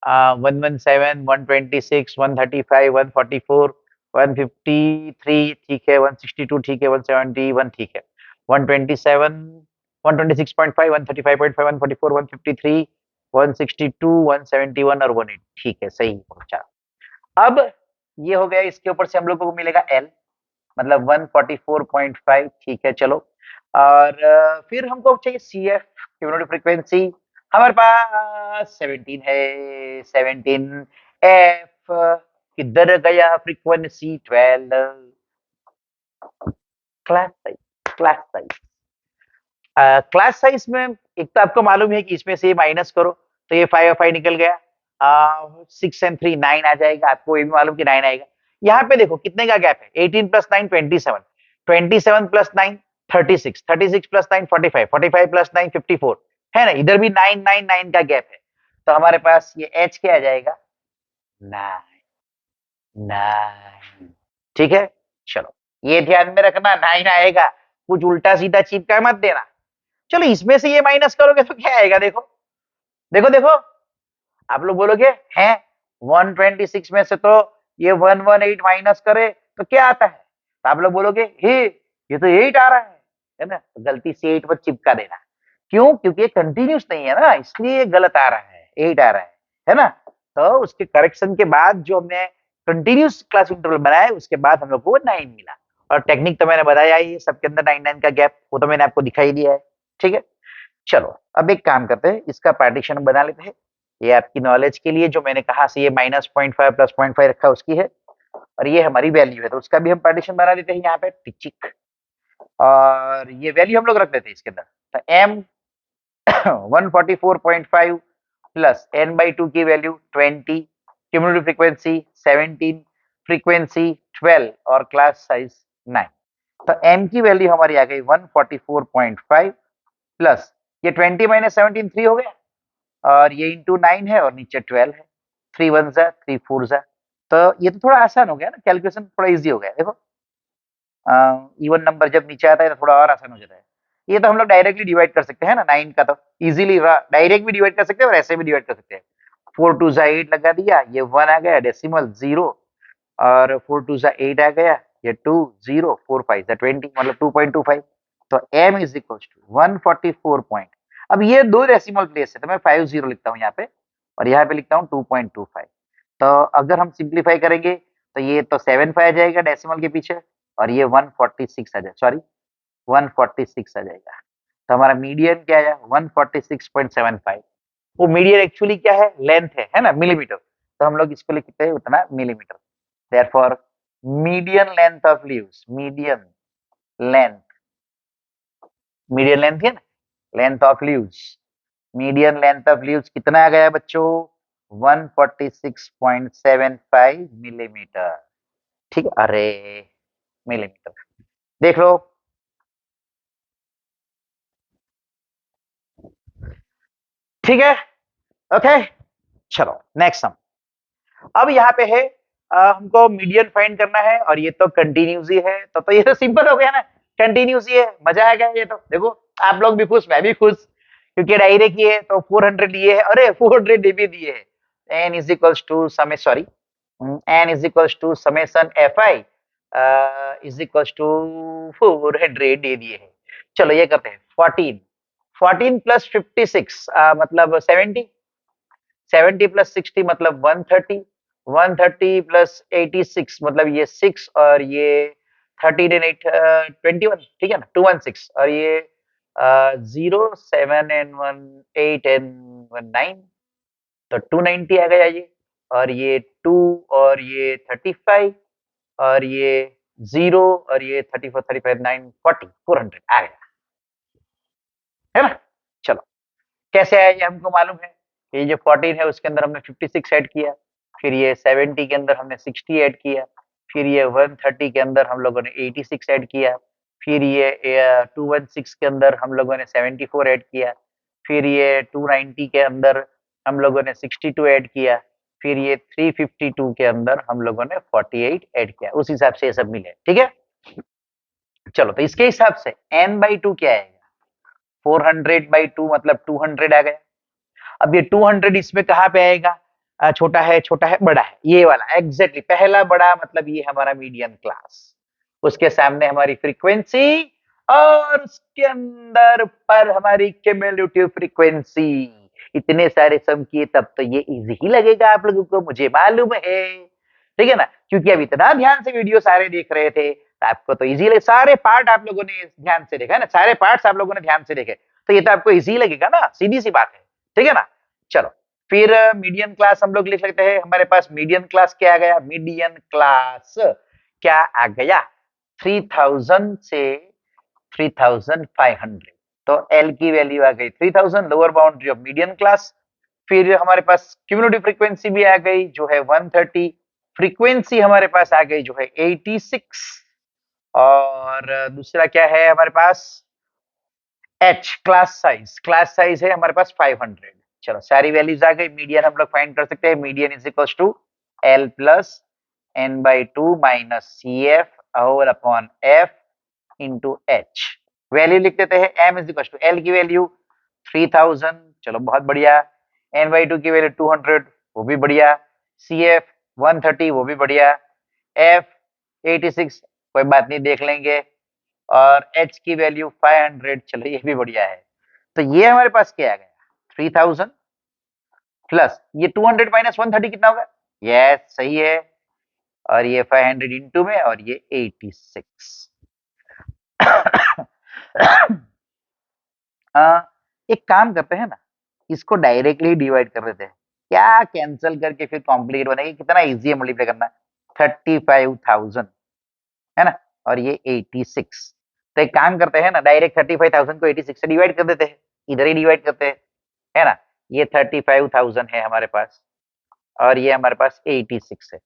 [SPEAKER 1] 117, 126, 135, 144, 153 ठीक है, 162 ठीक है, 171 ठीक है, 127, 126.5, 135.5, 144, 153, 162, 171 और 180 ठीक है, सही पहुंचा। अब ये हो गया, इसके ऊपर से हम लोगों को मिलेगा एल, मतलब 144.5 ठीक है चलो। और फिर हमको चाहिए सी एफ, क्यूमुलेटिव फ्रीक्वेंसी। हमारे पास 17 है, 17 एफ किधर गया, frequency 12, class size, class size. Class size में एक तो आपको मालूम है कि इसमें से माइनस करो तो ये 5 और 5 निकल गया, 6 and 3 9 आ जाएगा, आपको ये भी मालूम कि 9 आएगा। यहाँ पे देखो कितने का गैप है, 18 प्लस 9 27, 27 प्लस 9 36, 36 प्लस 9 45, 45 प्लस 9 54 है ना। इधर भी 9 9 9 का गैप है, तो हमारे पास ये एच क्या आ जाएगा, 9 9। ठीक है चलो, ये ध्यान में रखना, 9 आएगा, कुछ उल्टा सीधा चिपका मत देना। चलो इसमें से ये माइनस करोगे तो क्या आएगा, देखो देखो देखो, आप लोग बोलोगे हैं 126 में से तो ये 118 माइनस करे तो क्या आता है, तो आप लोग बोलोगे हे ये तो 8 आ रहा है ना। तो गलती से 8 पर चिपका देना, क्यों, क्योंकि ये कंटिन्यूस नहीं है ना, इसलिए गलत आ रहा है, 8 आ रहा है ना। तो उसके करेक्शन के बाद जो हमने कंटिन्यूस क्लास इंटरवल बनाया है, उसके बाद हम लोग को 9 मिला। और टेक्निक तो मैंने बताया ही, सबके अंदर 9 9 का गैप, वो तो मैंने आपको दिखाई दिया है। ठीक है चलो, अब एक काम करते हैं, इसका पार्टीशन बना लेते हैं। ये आपकी नॉलेज के लिए, जो मैंने कहा से ये -0.5 प्लस 0.5 रखा उसकी है, और ये हमारी वैल्यू है, तो उसका भी हम पार्टीशन बना लेते हैं यहाँ पे टिचिक, और ये वैल्यू हम लोग रख देते हैं इसके अंदर। तो m 144.5 प्लस n/2 की वैल्यू 20, क्यूमुलेटिव फ्रीक्वेंसी 17, फ्रीक्वेंसी 12 और क्लास साइज 9। तो m की वैल्यू हमारी आ गई 144.5 प्लस ये 20 माइनस 17 3 हो गया, और ये इंटू 9 है और नीचे 12 है, 3 1 जा 3 4 जा। तो ये तो थोड़ा आसान हो गया ना, कैलकुलेशन थोड़ा इजी हो गया। देखो इवन नंबर जब नीचे आता है तो थोड़ा और आसान हो जाता है। ये तो हम लोग डायरेक्टली डिवाइड कर सकते हैं ना, 9 का तो इजीली डायरेक्ट भी डिवाइड कर सकते हैं और ऐसे भी डिवाइड कर सकते हैं। 4 2 जा 8 लगा दिया, ये 1 आ गया, डेसिमल 0, और 4 2 जा 8 आ गया, ये 2 0, 4 5 जा 20 मतलब 2.25। तो m is equal to 144 point. अब ये दो डेसिमल प्लेस है तो मैं 50 लिखता हूँ यहाँ पे, और यहाँ पे लिखता हूँ 2.25। तो अगर हम सिंप्लीफाई करेंगे तो ये तो 75 आ जाएगा डेसिमल के पीछे, और ये 146 आ जाए, सॉरी 146 आ जाएगा। तो हमारा मीडियन क्या है 146.75। वो मीडियन एक्चुअली क्या है, लेंथ है ना, मिलीमीटर, तो हम लोग इसको लिखते हैं उतना millimetre. Therefore median length of leaves, median length, median length है ना, length of leaves, median length of leaves कितना आ गया बच्चों, 146.75 मिलीमीटर। ठीक है, अरे मिलीमीटर देख लो। ठीक है ओके चलो नेक्स्ट सम। अब यहाँ पे है हमको मीडियन फाइंड करना है, और ये तो कंटिन्यूस ही है, तो ये तो सिंपल हो गया ना, कंटिन्यूस ही है, मजा आ गया। ये तो देखो आप लोग भी खुश, मैं भी खुश, क्योंकि डायरेक्ट ये है तो 400 ये है, अरे 400 ये भी दिए है। n इज इक्वल्स टू समे sorry n is equals to summation fi is equals to 400 दे दिए है। चलो ये करते हैं 14, 14 प्लस 56 मतलब 70, 70 प्लस 60 मतलब 130, 130 प्लस 86 मतलब ये 6 और ये 13 एंड 8 21, ठीक है ना, 216, और ये 0 7 एंड 1 8 एंड 1 9, तो 290 आ गया ये, और ये 2 और ये 35 और ये 0 और ये 34 35 9 40 400 आ गया, है ना। चलो कैसे आया ये हमको मालूम है। ये जो 14 है उसके अंदर हमने 56 ऐड किया, फिर ये 70 के अंदर हमने 60 ऐड किया, फिर ये 130 के अंदर हम लोगों ने 86 ऐड किया, फिर ये 216 के अंदर हम लोगों ने 74 ऐड किया, फिर ये 290 के अंदर हम लोगों ने 62 ऐड किया, फिर ये 352 के अंदर हम लोगों ने 48 ऐड किया। उस हिसाब से ये सब मिले, ठीक है। चलो तो इसके हिसाब से n/2 क्या आएगा, 400/2 मतलब 200 आ गया। अब ये 200 इसमें कहाँ पे आएगा, छोटा है बड़ा है, ये वाला एग्जैक्टली पहला बड़ा मतलब ये हमारा मीडियन क्लास, उसके सामने हमारी फ्रीक्वेंसी और उसके अंदर पर हमारी क्यूमुलेटिव फ्रीक्वेंसी। इतने सारे सम किए तब तो ये इजी ही लगेगा आप लोगों को, मुझे मालूम है, ठीक है ना, क्योंकि अब इतना ध्यान से वीडियो सारे देख रहे थे तो आपको तो इजी लगे, सारे पार्ट आप लोगों ने ध्यान से देखा है ना, सारे पार्ट्स आप लोगों ने ध्यान से देखे, तो ये तो आपको इजी लगेगा ना, सीधी सी बात है, ठीक है ना। चलो फिर मीडियन क्लास हम लोग लिख सकते हैं, हमारे पास मीडियन क्लास क्या आ गया, मीडियन क्लास क्या आ गया, 3000 से 3500, तो एल की वैल्यू आ गई 3000, lower boundary of median class. फिर हमारे पास क्यूमुलेटिव फ्रीक्वेंसी भी आ गई जो है 130, फ्रीक्वेंसी हमारे पास आ गई जो है 86, और दूसरा क्या है हमारे पास, एच क्लास साइज है हमारे पास 500। चलो सारी वैल्यूज आ गई, मीडियन हम लोग फाइंड कर सकते हैं, median is equal to L plus n/2 minus C F whole upon F into H. Value लिख देते हैं, m is equal to L की वैल्यू 3000, चलो बहुत बढ़िया, n/2 की वैल्यू 200, वो भी बढ़िया, सी एफ 130, वो भी बढ़िया, एफ 86, कोई बात नहीं देख लेंगे, और h की वैल्यू 500, चलो ये भी बढ़िया है। तो ये हमारे पास क्या आ गया, 3000 प्लस ये 200 माइनस 130 कितना होगा, यस सही है, और ये 500 इंटू में, और ये 86। एक काम करते हैं ना, इसको डायरेक्टली डिवाइड कर देते हैं, क्या कैंसिल करके फिर कॉम्प्लिकेट बनेगी, कितना इजी है मल्टीप्लाई करना, 35,000 है ना, और ये 86, तो एक काम करते हैं ना, डायरेक्ट 35,000 को 86 से डिवाइड कर देते हैं, इधर ही डिवाइड करते हैं, है ना, ये 35,000 है हमारे पास, और ये हमारे पास 86 है।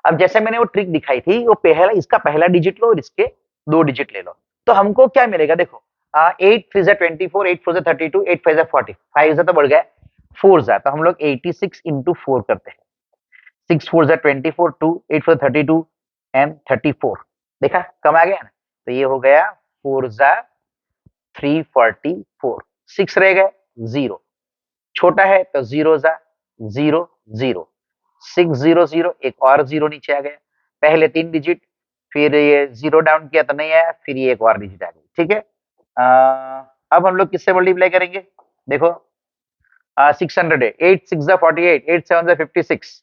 [SPEAKER 1] अब जैसे मैंने वो ट्रिक दिखाई थी, वो पहला, इसका पहला डिजिट लो और इसके 2 डिजिट ले लो, तो हमको क्या मिलेगा, देखो 8 3 जा 24, 8 4 जा 32, 8 5 जा 40, 5 जा तो बढ़ गया, 4 जा, तो हम लोग 86 इंटू 4 करते हैं, 6 4 जा 24, 2 8 4 32 एंड 34, देखा कम आ गया ना, तो ये हो गया 4 जा 344, 6 रह गए 0, छोटा है तो 0 जा 0 0, 6 0 0, एक और 0 नीचे आ गया, पहले 3 डिजिट, फिर ये 0 डाउन किया तो नहीं आया, फिर ये एक और डिजिट आ गई, ठीक है। अब हम लोग किससे मल्टीप्लाई करेंगे, देखो 600 है, 8 6 जा 48, 8 7 जा 56,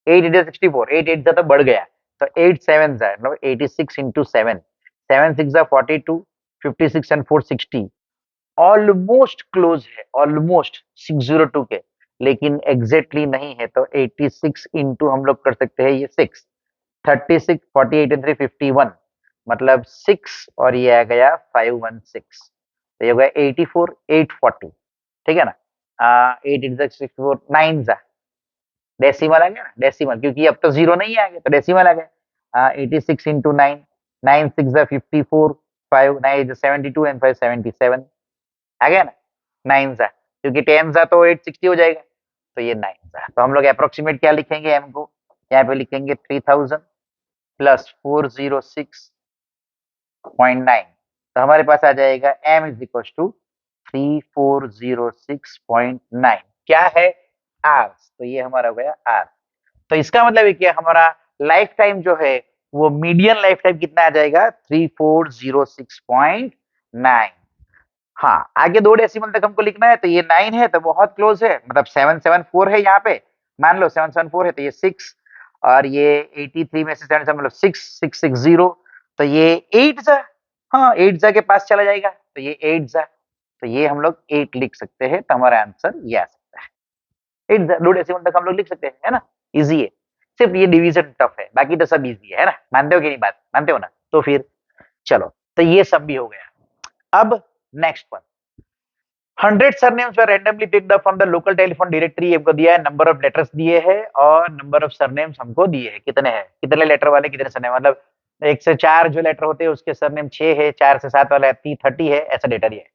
[SPEAKER 1] 8 8 जा 64, 8 8 जा तो बढ़ गया, तो 8 7 जा मतलब 86 इंटू 7, 7 6 जा 42, 56 एंड 4 60, ऑलमोस्ट क्लोज है, ऑलमोस्ट 602 के, लेकिन एग्जैक्टली नहीं है, तो 86 इंटू हम लोग कर सकते हैं ये 6, 36 48 एंड 3 51, मतलब 6, और ये आ गया 516, तो ये हो गया 84 840, ठीक है ना, 8 8 64, 9 जा डेसिमल आ गया ना, डेसिमल, क्योंकि अब तो 0 नहीं आ गया तो डेसिमल आ गया, 86 इंटू 9, 9 6 जा 54, 5 9 जा 72 एंड 5 77 आ गया ना, 9 जा, क्योंकि 10 जा तो 860 हो जाएगा, तो ये 9 जा, तो हम लोग अप्रोक्सीमेट क्या लिखेंगे, m को यहाँ पे लिखेंगे 3000 प्लस 406.9, तो हमारे पास आ जाएगा m इज इक्वल टू 3406.9, क्या है r, तो ये हमारा हो गया r, तो इसका मतलब है क्या, हमारा लाइफ टाइम जो है वो मीडियन लाइफ टाइम कितना आ जाएगा, 3406.9। हाँ आगे 2 डेसिमल तक हमको लिखना है, तो ये 9 है तो बहुत क्लोज है, मतलब 774 है यहाँ पे, मान लो 774 है तो ये 6, और ये 83 में से 7 मतलब 6 6 6 0, तो ये 8 जा, हाँ 8 जा के पास चला जाएगा, तो ये 8 जा, तो ये हम लोग 8 लिख सकते हैं, तो हमारा आंसर ये आ सकता है। 8 दो डेसिमल तक हम लोग लिख सकते हैं, है ना, इजी है। सिर्फ ये डिवीजन टफ है, बाकी तो सब इजी है ना, मानते हो कि नहीं, बात मानते हो ना, तो फिर चलो, तो ये सब भी हो गया। अब next one, 100 surnames were randomly picked up from the local telephone directory, हमको दिया है, नंबर ऑफ लेटर्स दिए हैं और नंबर ऑफ सरनेम्स हमको दिए हैं, कितने हैं, कितने लेटर वाले कितने सरनेम, मतलब 1 से 4 जो लेटर होते हैं उसके सरनेम 6 है, 4 से 7 वाला 30 है, ऐसा डेटा दिया है।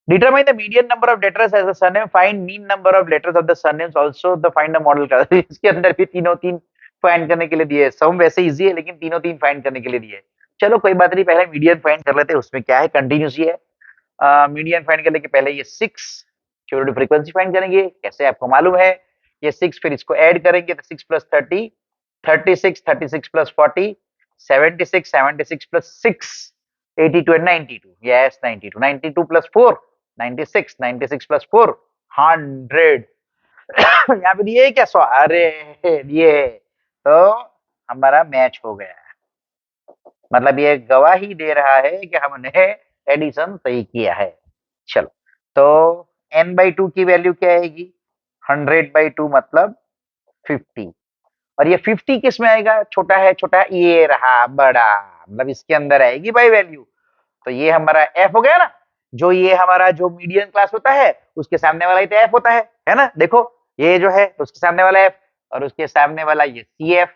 [SPEAKER 1] Determine the median number of letters as a surname, find mean number of letters of the surnames, also the find the modal class. इसके अंदर भी तीनों तीन फाइंड करने के लिए दिए है, सम वैसे इजी है लेकिन तीनों तीन फाइंड करने के लिए दिए है। चलो कोई बात नहीं, पहले मीडियन फाइंड कर लेते हैं, उसमें क्या है, कंटिन्यूस ही है। मीडियन फाइंड करने के पहले ये 6 क्यूरेटिव फ्रीक्वेंसी फाइंड करेंगे, कैसे आपको मालूम है, ये 6 फिर इसको ऐड करेंगे, तो 6 plus 30 36, 36 plus 40 76, 76 plus 6 82 and 92, yes 92, 92 plus 4 96, 96 plus 4 100। यहाँ पे दिए क्या, 100, अरे दिए, तो हमारा मैच हो गया, मतलब ये गवाही दे रहा है कि हमने एडिशन सही किया है। चलो, तो n/2 की वैल्यू क्या आएगी, 100/2 मतलब 50, और ये 50 किस में आएगा, छोटा है, छोटा ये रहा, बड़ा मतलब इसके अंदर आएगी भाई वैल्यू, तो ये हमारा f हो गया ना, जो ये हमारा जो मीडियन क्लास होता है उसके सामने वाला ही तो f होता है ना, देखो ये जो है तो उसके सामने वाला f, और उसके सामने वाला ये CF,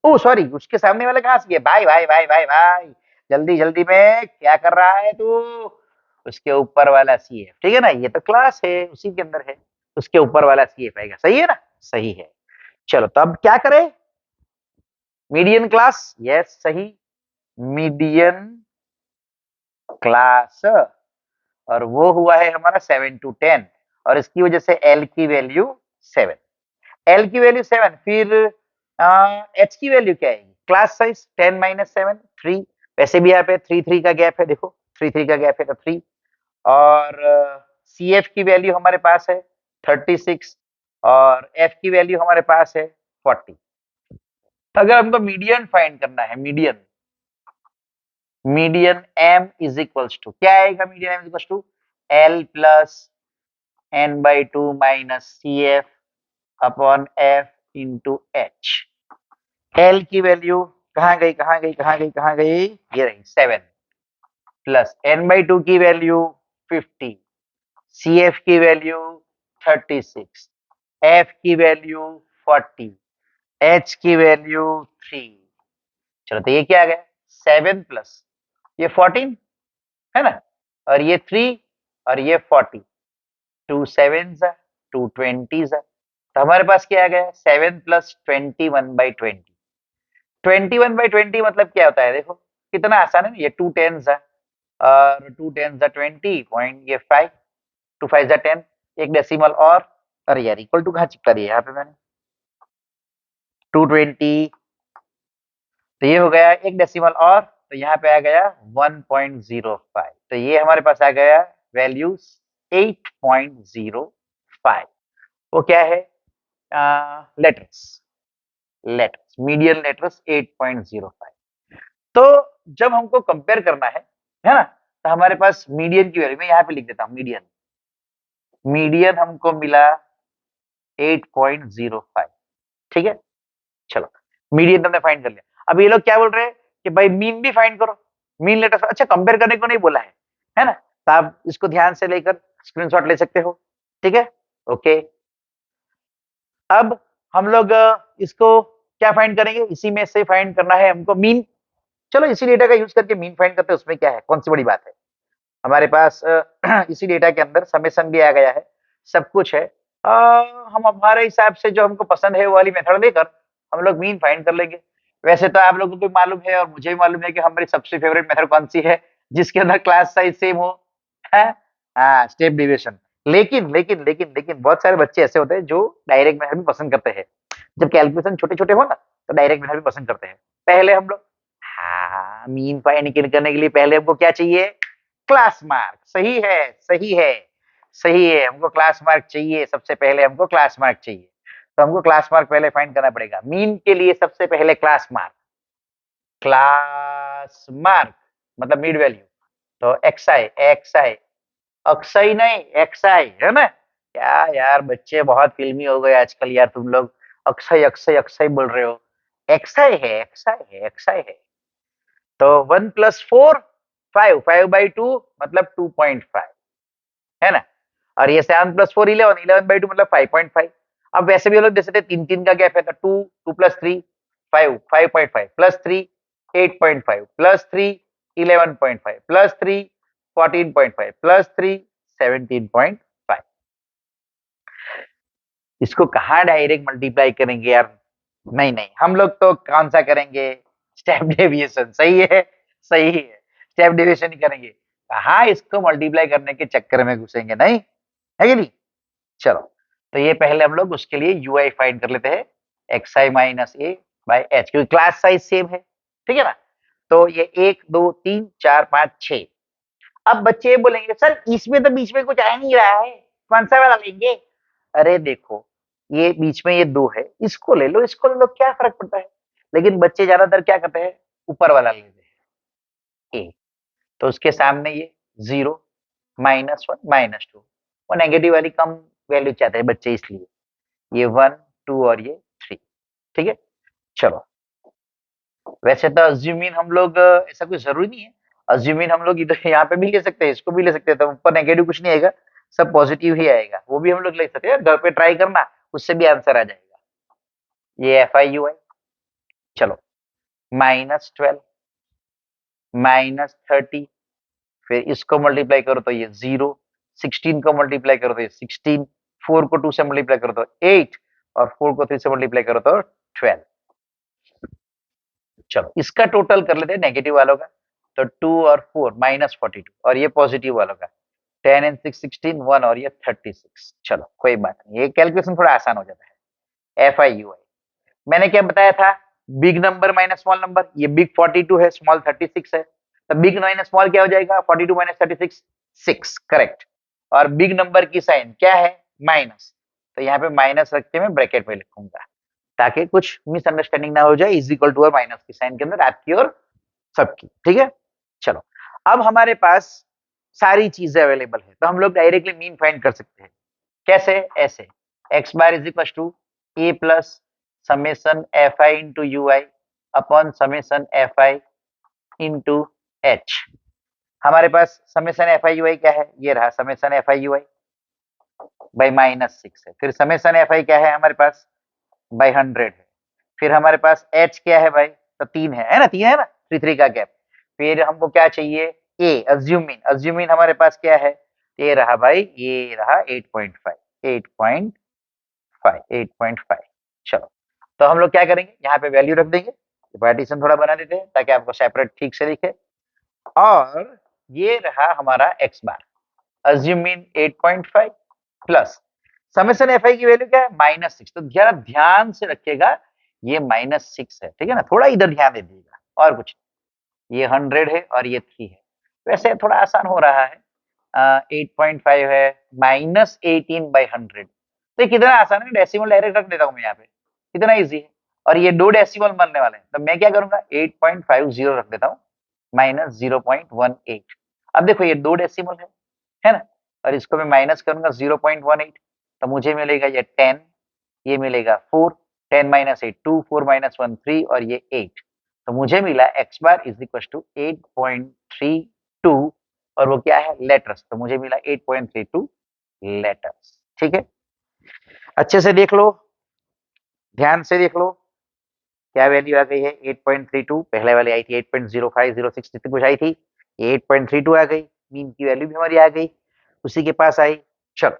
[SPEAKER 1] ओ सॉरी उसके सामने वाला कहां से, भाई भाई भाई भाई भाई जल्दी जल्दी में क्या कर रहा है तू, उसके ऊपर वाला CF, ठीक है ना, ये तो क्लास है उसी के अंदर है, उसके ऊपर वाला CF आएगा, सही है ना, सही है। चलो तो अब क्या करें, मीडियन क्लास, यस सही, मीडियन क्लास, और वो हुआ है हमारा 7 to 10, और इसकी वजह से L की वैल्यू 7, L की वैल्यू 7, फिर H की वैल्यू क्या आएगी, क्लास साइज 10 माइनस 7 3, वैसे भी यहाँ पे 3 3 का गैप है, देखो 3 3 का गैप है तो 3, और CF की वैल्यू हमारे पास है 36, और F की वैल्यू हमारे पास है 40। अगर हमको मीडियन फाइंड करना है, median, median m is equals to क्या आएगा, median m is equals to L plus n/2 minus CF upon F into H। L की वैल्यू कहाँ गई, कहाँ गई, कहाँ गई, कहाँ गई, ये रही 7, प्लस n/2 की वैल्यू 50, CF की वैल्यू 36, F की वैल्यू 40, H की वैल्यू 3। चलो तो ये क्या आ गया, 7 प्लस ये 14 है ना, और ये 3 और ये 40, 2 7 2 20, तो हमारे पास क्या आ गया, 7 प्लस 21/20, 21/20 मतलब क्या होता है, देखो कितना आसान है, ये 2 10 और 2 10 20 पॉइंट, ये 5 2 5 10, एक डेसिमल और, अरे यार इक्वल टू कहाँ चिपका दिया यहाँ पे मैंने, 220, तो ये हो गया एक डेसिमल और, तो यहाँ पे आ गया 1.05, तो ये हमारे पास आ गया वैल्यू 8.05, वो क्या है, लेटर्स, लेटर्स मीडियन लेटर्स 8.05। तो जब हमको कंपेयर करना है ना, तो हमारे पास मीडियन की वैल्यू, मैं यहाँ पे लिख देता हूँ मीडियन, मीडियन हमको मिला 8.05, ठीक है। चलो मीडियन हमने फाइंड कर लिया, अब ये लोग क्या बोल रहे हैं कि भाई मीन भी फाइंड करो, मीन लेटर, अच्छा कंपेयर करने को नहीं बोला है ना, तो आप इसको ध्यान से लेकर स्क्रीनशॉट ले सकते हो, ठीक है, ओके। अब हम लोग इसको क्या फाइंड करेंगे, इसी में से फाइंड करना है हमको मीन, चलो इसी डेटा का यूज करके मीन फाइंड करते हैं, उसमें क्या है, कौन सी बड़ी बात है, हमारे पास इसी डेटा के अंदर समेशन भी आ गया है, सब कुछ है, हम हमारे हिसाब से जो हमको पसंद है वो वाली मेथड लेकर हम लोग मीन फाइंड कर लेंगे। वैसे तो आप लोगों को भी मालूम है और मुझे भी मालूम है कि हमारी सबसे फेवरेट मेथड कौन सी है, जिसके अंदर क्लास साइज सेम हो, है स्टेप डिविएशन। लेकिन लेकिन लेकिन लेकिन बहुत सारे बच्चे ऐसे होते हैं जो डायरेक्ट मेथड भी पसंद करते हैं, जब कैलकुलेशन छोटे छोटे हो ना तो डायरेक्ट मेथड भी पसंद करते हैं। पहले हम लोग मीन फाइंड करने के लिए पहले हमको क्या चाहिए, क्लास मार्क, सही है सही है सही है, हमको क्लास मार्क चाहिए, सबसे पहले हमको क्लास मार्क चाहिए, तो हमको क्लास मार्क पहले फाइंड करना पड़ेगा। मीन के लिए सबसे पहले class mark, class pass mark मतलब मिड वैल्यू, तो एक्सआई एक्सआई अक्सई नहीं एक्सआई है ना। क्या यार बच्चे बहुत फिल्मी हो गए आजकल यार, तुम लोग अक्सई अक्सई अक्सई बोल रहे हो। एक्सआई है एक्सआई है एक्सआई है। तो 1 + 4 5, 5/2 मतलब 2.5 है ना। और ये 7 + 4 11, 11/2 मतलब 5.5। अब वैसे भी हम लोग जैसे थे तीन तीन का गैप है, तो 2, 2 + 3 5, 5.5 +3 8.5 +3 11.5 +3 14.5 +3 17.5। इसको कहाँ डायरेक्ट मल्टीप्लाई करेंगे यार, नहीं नहीं, हम लोग तो कौन सा करेंगे, स्टेप डेविएशन। सही है सही है, स्टेप डेविएशन ही करेंगे। कहाँ इसको मल्टीप्लाई करने के चक्कर में घुसेंगे, नहीं है कि नहीं। चलो, तो ये पहले हम लोग उसके लिए यूआई फाइंड कर लेते हैं, xi - a बाय h, क्योंकि क्लास साइज सेम है, ठीक है ना। तो ये 1 2 3 4 5 6। अब बच्चे बोलेंगे सर इसमें तो बीच में कुछ आ नहीं रहा है, कौन सा वाला लेंगे। अरे देखो, ये बीच में ये 2 है, इसको ले लो इसको ले लो, क्या फर्क पड़ता है। लेकिन बच्चे ज्यादातर क्या करते हैं, ऊपर वाला लेते हैं a, तो उसके सामने ये 0 -1 -2, वो नेगेटिव वाली कम वैल्यू चाहते हैं बच्चे, इसलिए ये 1 2 और ये 3, ठीक है। चलो, वैसे तो अज्यूमिन हम लोग ऐसा कोई जरूरी नहीं है, अज्यूमिन हम लोग इधर यहाँ पे भी ले सकते हैं, इसको भी ले सकते हैं, तो ऊपर नेगेटिव कुछ नहीं आएगा, सब पॉजिटिव ही आएगा, वो भी हम लोग ले सकते हैं, घर पे ट्राई करना, उससे भी आंसर आ जाएगा। ये FIUI। चलो, -12 -30, फिर इसको मल्टीप्लाई करो तो ये 0, 16 को मल्टीप्लाई करो तो ये 16, 4 को 2 से मल्टीप्लाई करो तो 8, और 4 को 3 से मल्टीप्लाई करो तो 12। चलो, इसका टोटल कर लेते हैं नेगेटिव वालों का, तो 2 और 4 -42, और ये पॉजिटिव वालों का 10 and 6 16 1 और ये 36। चलो कोई बात नहीं, ये कैलकुलेशन थोड़ा आसान हो जाता है। FIUI मैंने क्या बताया था, big number minus small number, ये बिग 42 है, स्मॉल 36 है, तो बिग माइनस स्मॉल क्या हो जाएगा, 42 - 36 6, करेक्ट। और बिग नंबर की साइन क्या है, माइनस, तो यहाँ पे माइनस रख के मैं ब्रैकेट में लिखूंगा, ताकि कुछ मिसअंडरस्टैंडिंग ना हो जाए, इज इक्वल टू और माइनस की साइन के अंदर आपकी और सबकी, ठीक है। चलो, अब हमारे पास सारी चीजें अवेलेबल है, तो हम लोग डायरेक्टली मीन फाइंड कर सकते हैं। कैसे, ऐसे x bar is equal to a plus summation fi into ui upon summation fi into h। हमारे पास समेशन fi ui क्या है, ये रहा समेशन fi ui बाई -6 है, फिर समेशन fi क्या है हमारे पास, बाई 100 है, फिर हमारे पास h क्या है भाई, तो 3 है ना, 3 है ना, 3 3 का गैप। फिर हमको क्या चाहिए, a, अज्यूमिन, अज्यूमिन हमारे पास क्या है, ये रहा भाई, ये रहा 8.5, 8.5, 8.5। चलो, तो हम लोग क्या करेंगे, यहाँ पे वैल्यू रख देंगे, पार्टीशन थोड़ा बना देते हैं ताकि आपको सेपरेट ठीक से दिखे, और ये रहा हमारा x बार, अज्यूमिन 8.5 प्लस समेशन fi की वैल्यू क्या है, -6, तो ध्यान से रखिएगा, ये -6 है, ठीक है ना, थोड़ा इधर ध्यान दे दीजिएगा, और कुछ, ये 100 है और ये 3 है, वैसे थोड़ा आसान हो रहा है। 8.5 है -18/100, तो कितना आसान है, डेसिमल डायरेक्ट रख देता हूँ मैं यहाँ पे, कितना इजी है। और ये 2 डेसिमल बनने वाले हैं, तो मैं क्या करूंगा, 8.50 रख देता हूँ -0.18। अब देखो ये 2 डेसिमल है ना, और इसको मैं माइनस करूंगा 0.18, तो मुझे मिलेगा ये 10, ये मिलेगा 4, 10 - 8 2, 4 - 1 3, और ये 8, तो मुझे मिला x bar is equal to 8.32, और वो क्या है, लेटर्स, तो मुझे मिला 8.32 लेटर्स, ठीक है। अच्छे से देख लो, ध्यान से देख लो, क्या वैल्यू आ गई है, 8.32, पहले वाली आई थी 8.05 06 जितनी कुछ आई थी, ये 8.32 आ गई, मीन की वैल्यू भी हमारी आ गई, उसी के पास आई। चलो,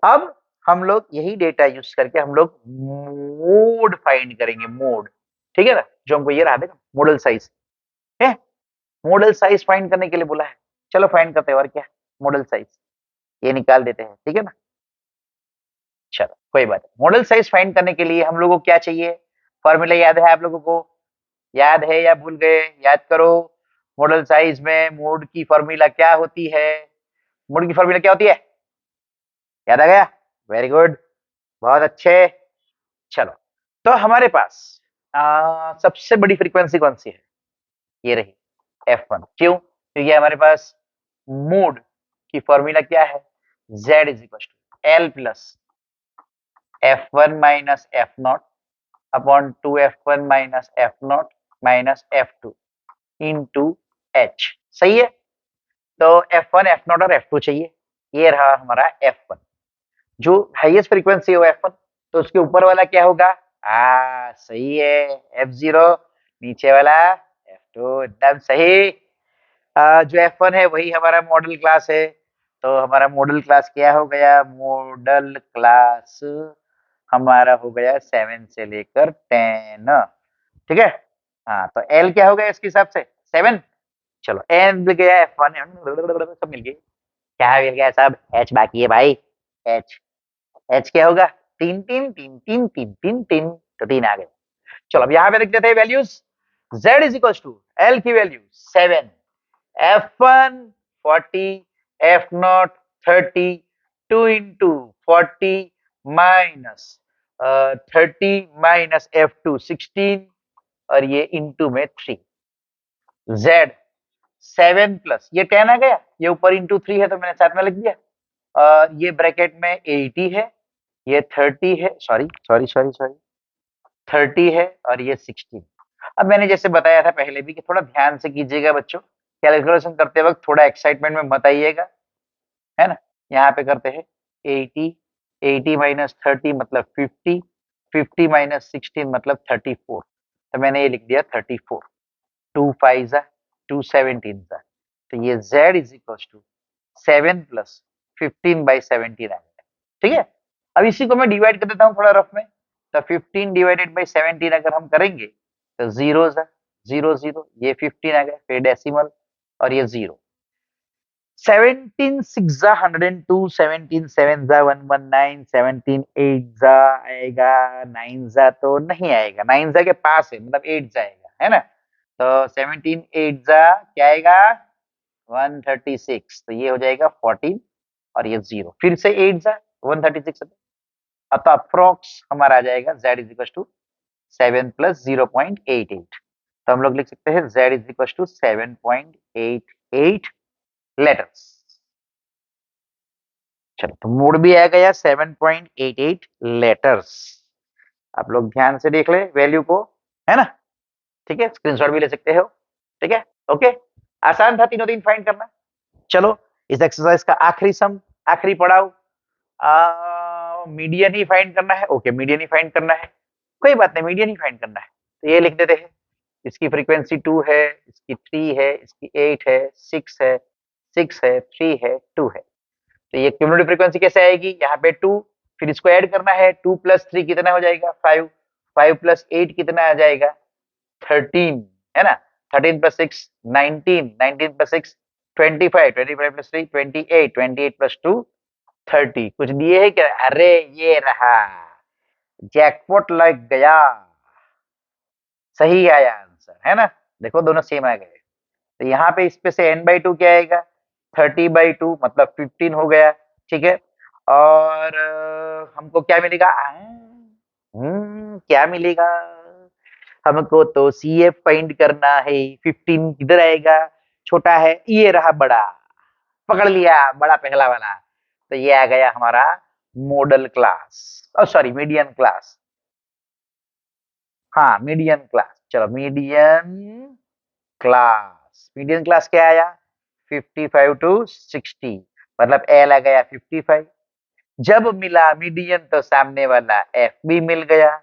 [SPEAKER 1] अब हम लोग यही डेटा यूज करके हम लोग मोड फाइंड करेंगे, मोड, ठीक है ना, जो हमको ये रहा देखो मॉडल साइज है, मॉडल साइज फाइंड करने के लिए बोला है, चलो फाइंड करते हैं, और क्या, मॉडल साइज ये निकाल देते हैं, ठीक है ना। चलो कोई बात नहीं, मॉडल साइज फाइंड करने के लिए हम लोगों को क्या चाहिए, फॉर्मूला याद है आप लोगों को, याद है या भूल गए, याद करो। मॉडल साइज में मोड की फॉर्मूला क्या होती है, मोड की फॉर्मूला क्या होती है, याद आ गया, वेरी गुड, बहुत अच्छे। चलो, तो हमारे पास सबसे बड़ी फ्रीक्वेंसी कौन सी है, ये रही, F1। क्यों? क्योंकि हमारे पास मोड की फॉर्मूला क्या है, Z is equal to L plus F1 minus F0 upon 2F1 minus F0 minus F2 into H। सही है? तो F1 F0 और F2 चाहिए, ये रहा हमारा F1। जो हाईएस्ट फ्रीक्वेंसी हो F1, तो उसके ऊपर वाला क्या होगा, सही है F0, नीचे वाला F2, एकदम सही। जो F1 है वही हमारा मॉडल क्लास है, तो हमारा मॉडल क्लास क्या हो गया, मॉडल क्लास हमारा हो गया 7 से लेकर 10। ठीक है? हाँ, तो L क्या हो गया इसके हिसाब से 7। चलो N मिल गया, F1 सब मिल गए, क्या मिल गया, सब H बाकी है भाई। H क्या होगा, 3 तो 3 आ गए। चलो अब यहाँ पे लिख देते हैं values. Z is equal to L की value 7, F1 40, F0 30, 2 into 40 minus 30 minus F2 16 और ये इंटू में 3। Z 7 प्लस ये 10 आ गया, ये ऊपर इंटू 3 है तो मैंने साथ में लिख दिया, और ये ब्रैकेट में 80 है, ये 30 है, सॉरी सॉरी सॉरी सॉरी 30 है और ये 16। अब मैंने जैसे बताया था पहले भी कि थोड़ा ध्यान से कीजिएगा बच्चों, कैलकुलेशन करते वक्त थोड़ा एक्साइटमेंट में मत आइएगा, है ना। यहाँ पे करते हैं 80, 80 माइनस 30 मतलब 50, 50 माइनस 16 मतलब 34, तो मैंने ये लिख दिया 34। 2 5 जा 2 17 जा, तो ये Z is equal to 7 plus 15/17 आ गया। ठीक है, अब इसी को मैं डिवाइड कर देता हूँ थोड़ा रफ में, तो 15 डिवाइडेड बाई 17 अगर हम करेंगे तो 0 जा 0 0, ये 15 आ गया, फिर डेसिमल और ये 0। 17 6 जा 102, 17 7 जा 119, 17 8 जा आएगा, 9 जा तो नहीं आएगा, 9 जा के पास है मतलब 8 जाएगा, है ना। तो 17 8 जा क्या आएगा, 136, तो ये हो जाएगा 14 और ये 0, फिर से 8 जा 136, अब तो अप्रोक्स हमारा आ जाएगा Z is equal to 7 plus 0.88, तो हम लोग लिख सकते हैं Z is equal to 7.88 letters. चलो तो मोड भी आ गया 7.88 लेटर्स। आप लोग ध्यान से देख ले वैल्यू को, है ना। ठीक है, स्क्रीनशॉट भी ले सकते हो। ठीक है, ओके, आसान था तीनों दिन फाइंड करना। चलो इस एक्सरसाइज का आखिरी सम, आखिरी पड़ाव, मीडियन ही फाइंड करना है। ओके, मीडियन ही फाइंड करना है, कोई बात नहीं, मीडियन ही फाइंड करना है। तो ये लिख देते हैं, इसकी फ्रीक्वेंसी 2 है, इसकी 3 है, इसकी 8 है, 6 है, 6 है, 3 है, 2 है। तो ये क्यूमुलेटिव फ्रीक्वेंसी कैसे आएगी, यहाँ पे 2, फिर इसको ऐड करना है, 2 प्लस 3 कितना हो जाएगा 5, 5 प्लस 8 कितना आ जाएगा 13, है ना। 13 प्लस 6 19, 19 प्लस 6 25, 25 प्लस 3 28, 28 प्लस 2 30। कुछ दिए है क्या, अरे ये रहा, जैकपॉट लग गया, सही आया आंसर, है ना। देखो दोनों सेम आ गए, तो यहाँ पे इस पे से n/2 क्या आएगा, 30/2 मतलब 15 हो गया। ठीक है, और हमको क्या मिलेगा, क्या मिलेगा, हमको तो CF फाइंड करना है। 15 किधर आएगा, छोटा है, ये रहा बड़ा, पकड़ लिया बड़ा पहला वाला, तो ये आ गया हमारा model class, sorry median class. हाँ मीडियन क्लास, चलो मीडियन क्लास, मीडियन क्लास क्या आया 55 टू 60, मतलब L आ गया 55। जब मिला मीडियन तो सामने वाला F भी मिल गया,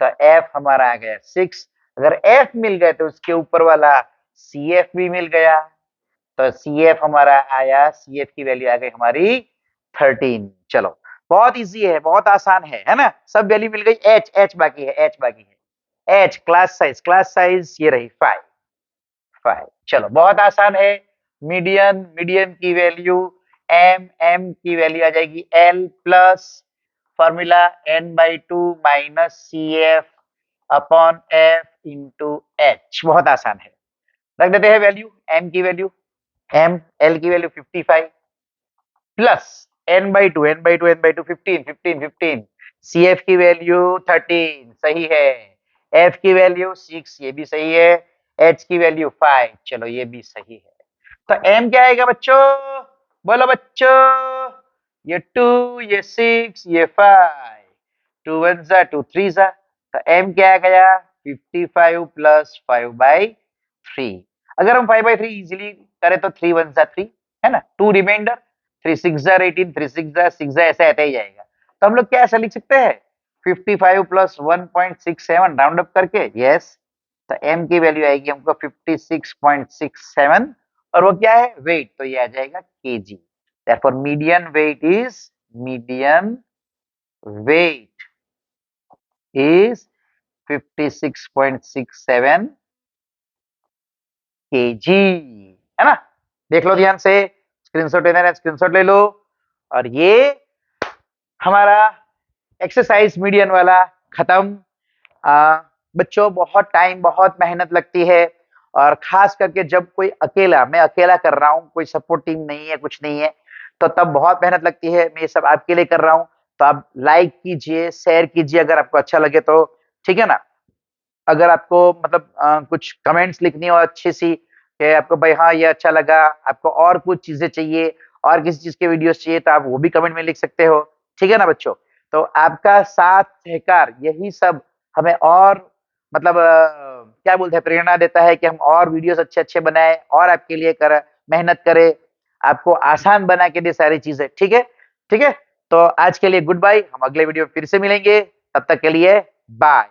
[SPEAKER 1] तो F हमारा आ गया 6। अगर F मिल गए तो उसके ऊपर वाला CF भी मिल गया, तो CF हमारा आया, CF की वैल्यू आ गई हमारी 13। चलो बहुत इजी है, बहुत आसान है ना, सब वैल्यू मिल गई। H बाकी है, H बाकी है, H क्लास साइज ये रही 5। चलो बहुत आसान है। मीडियन, मीडियन की वैल्यू M की वैल्यू आ जाएगी L plus formula n/2 minus CF upon F into H, बहुत आसान है। रख देते हैं वैल्यू, M की वैल्यू, L की वैल्यू 55 प्लस n/2 15 15 15, CF की वैल्यू 13, सही है, F की वैल्यू 6, ये भी सही है, h की वैल्यू 5, चलो ये भी सही है। तो m क्या आएगा बच्चों, बोलो बच्चों, ये 2, ये 6, ये 5, 2 1 जा 2 3 जा, तो m क्या आ गया 55 प्लस 5/3। अगर हम 5/3 इजीली करें तो 3 1 जा 3 है ना, 2 रिमाइंडर, 3 6 जा 18, 3 6 जा 6 जा, ऐसा आता ही जाएगा। तो हम लोग क्या ऐसा लिख सकते हैं 55 प्लस 1.67 राउंड अप करके, यस। तो m की वैल्यू आएगी हमको 56.67, और वो क्या है वेट, तो ये आ जाएगा kg। therefore median weight is 56.67 kg, है ना। देख लो ध्यान से, स्क्रीनशॉट लेना है स्क्रीनशॉट ले लो। और ये हमारा एक्सरसाइज मीडियन वाला खत्म। बच्चों बहुत टाइम बहुत मेहनत लगती है, और खास करके जब कोई अकेला, मैं अकेला कर रहा हूँ, कोई सपोर्ट टीम नहीं है, कुछ नहीं है, तो तब बहुत मेहनत लगती है। मैं ये सब आपके लिए कर रहा हूँ, तो आप लाइक कीजिए, शेयर कीजिए अगर आपको अच्छा लगे तो, ठीक है ना। अगर आपको मतलब कुछ कमेंट्स लिखनी हो अच्छी सी कि आपको भाई हाँ ये अच्छा लगा, आपको और कुछ चीजें चाहिए, और किसी चीज के वीडियोस चाहिए, तो आप वो भी कमेंट में लिख सकते हो, ठीक है ना बच्चों। तो आपका साथ सहकार यही सब हमें और मतलब क्या बोलते हैं, प्रेरणा देता है कि हम और वीडियोस अच्छे अच्छे बनाए, और आपके लिए कर मेहनत करें, आपको आसान बना के दे सारी चीजें, ठीक है। ठीक है, तो आज के लिए गुड बाय, हम अगले वीडियो में फिर से मिलेंगे, तब तक के लिए बाय।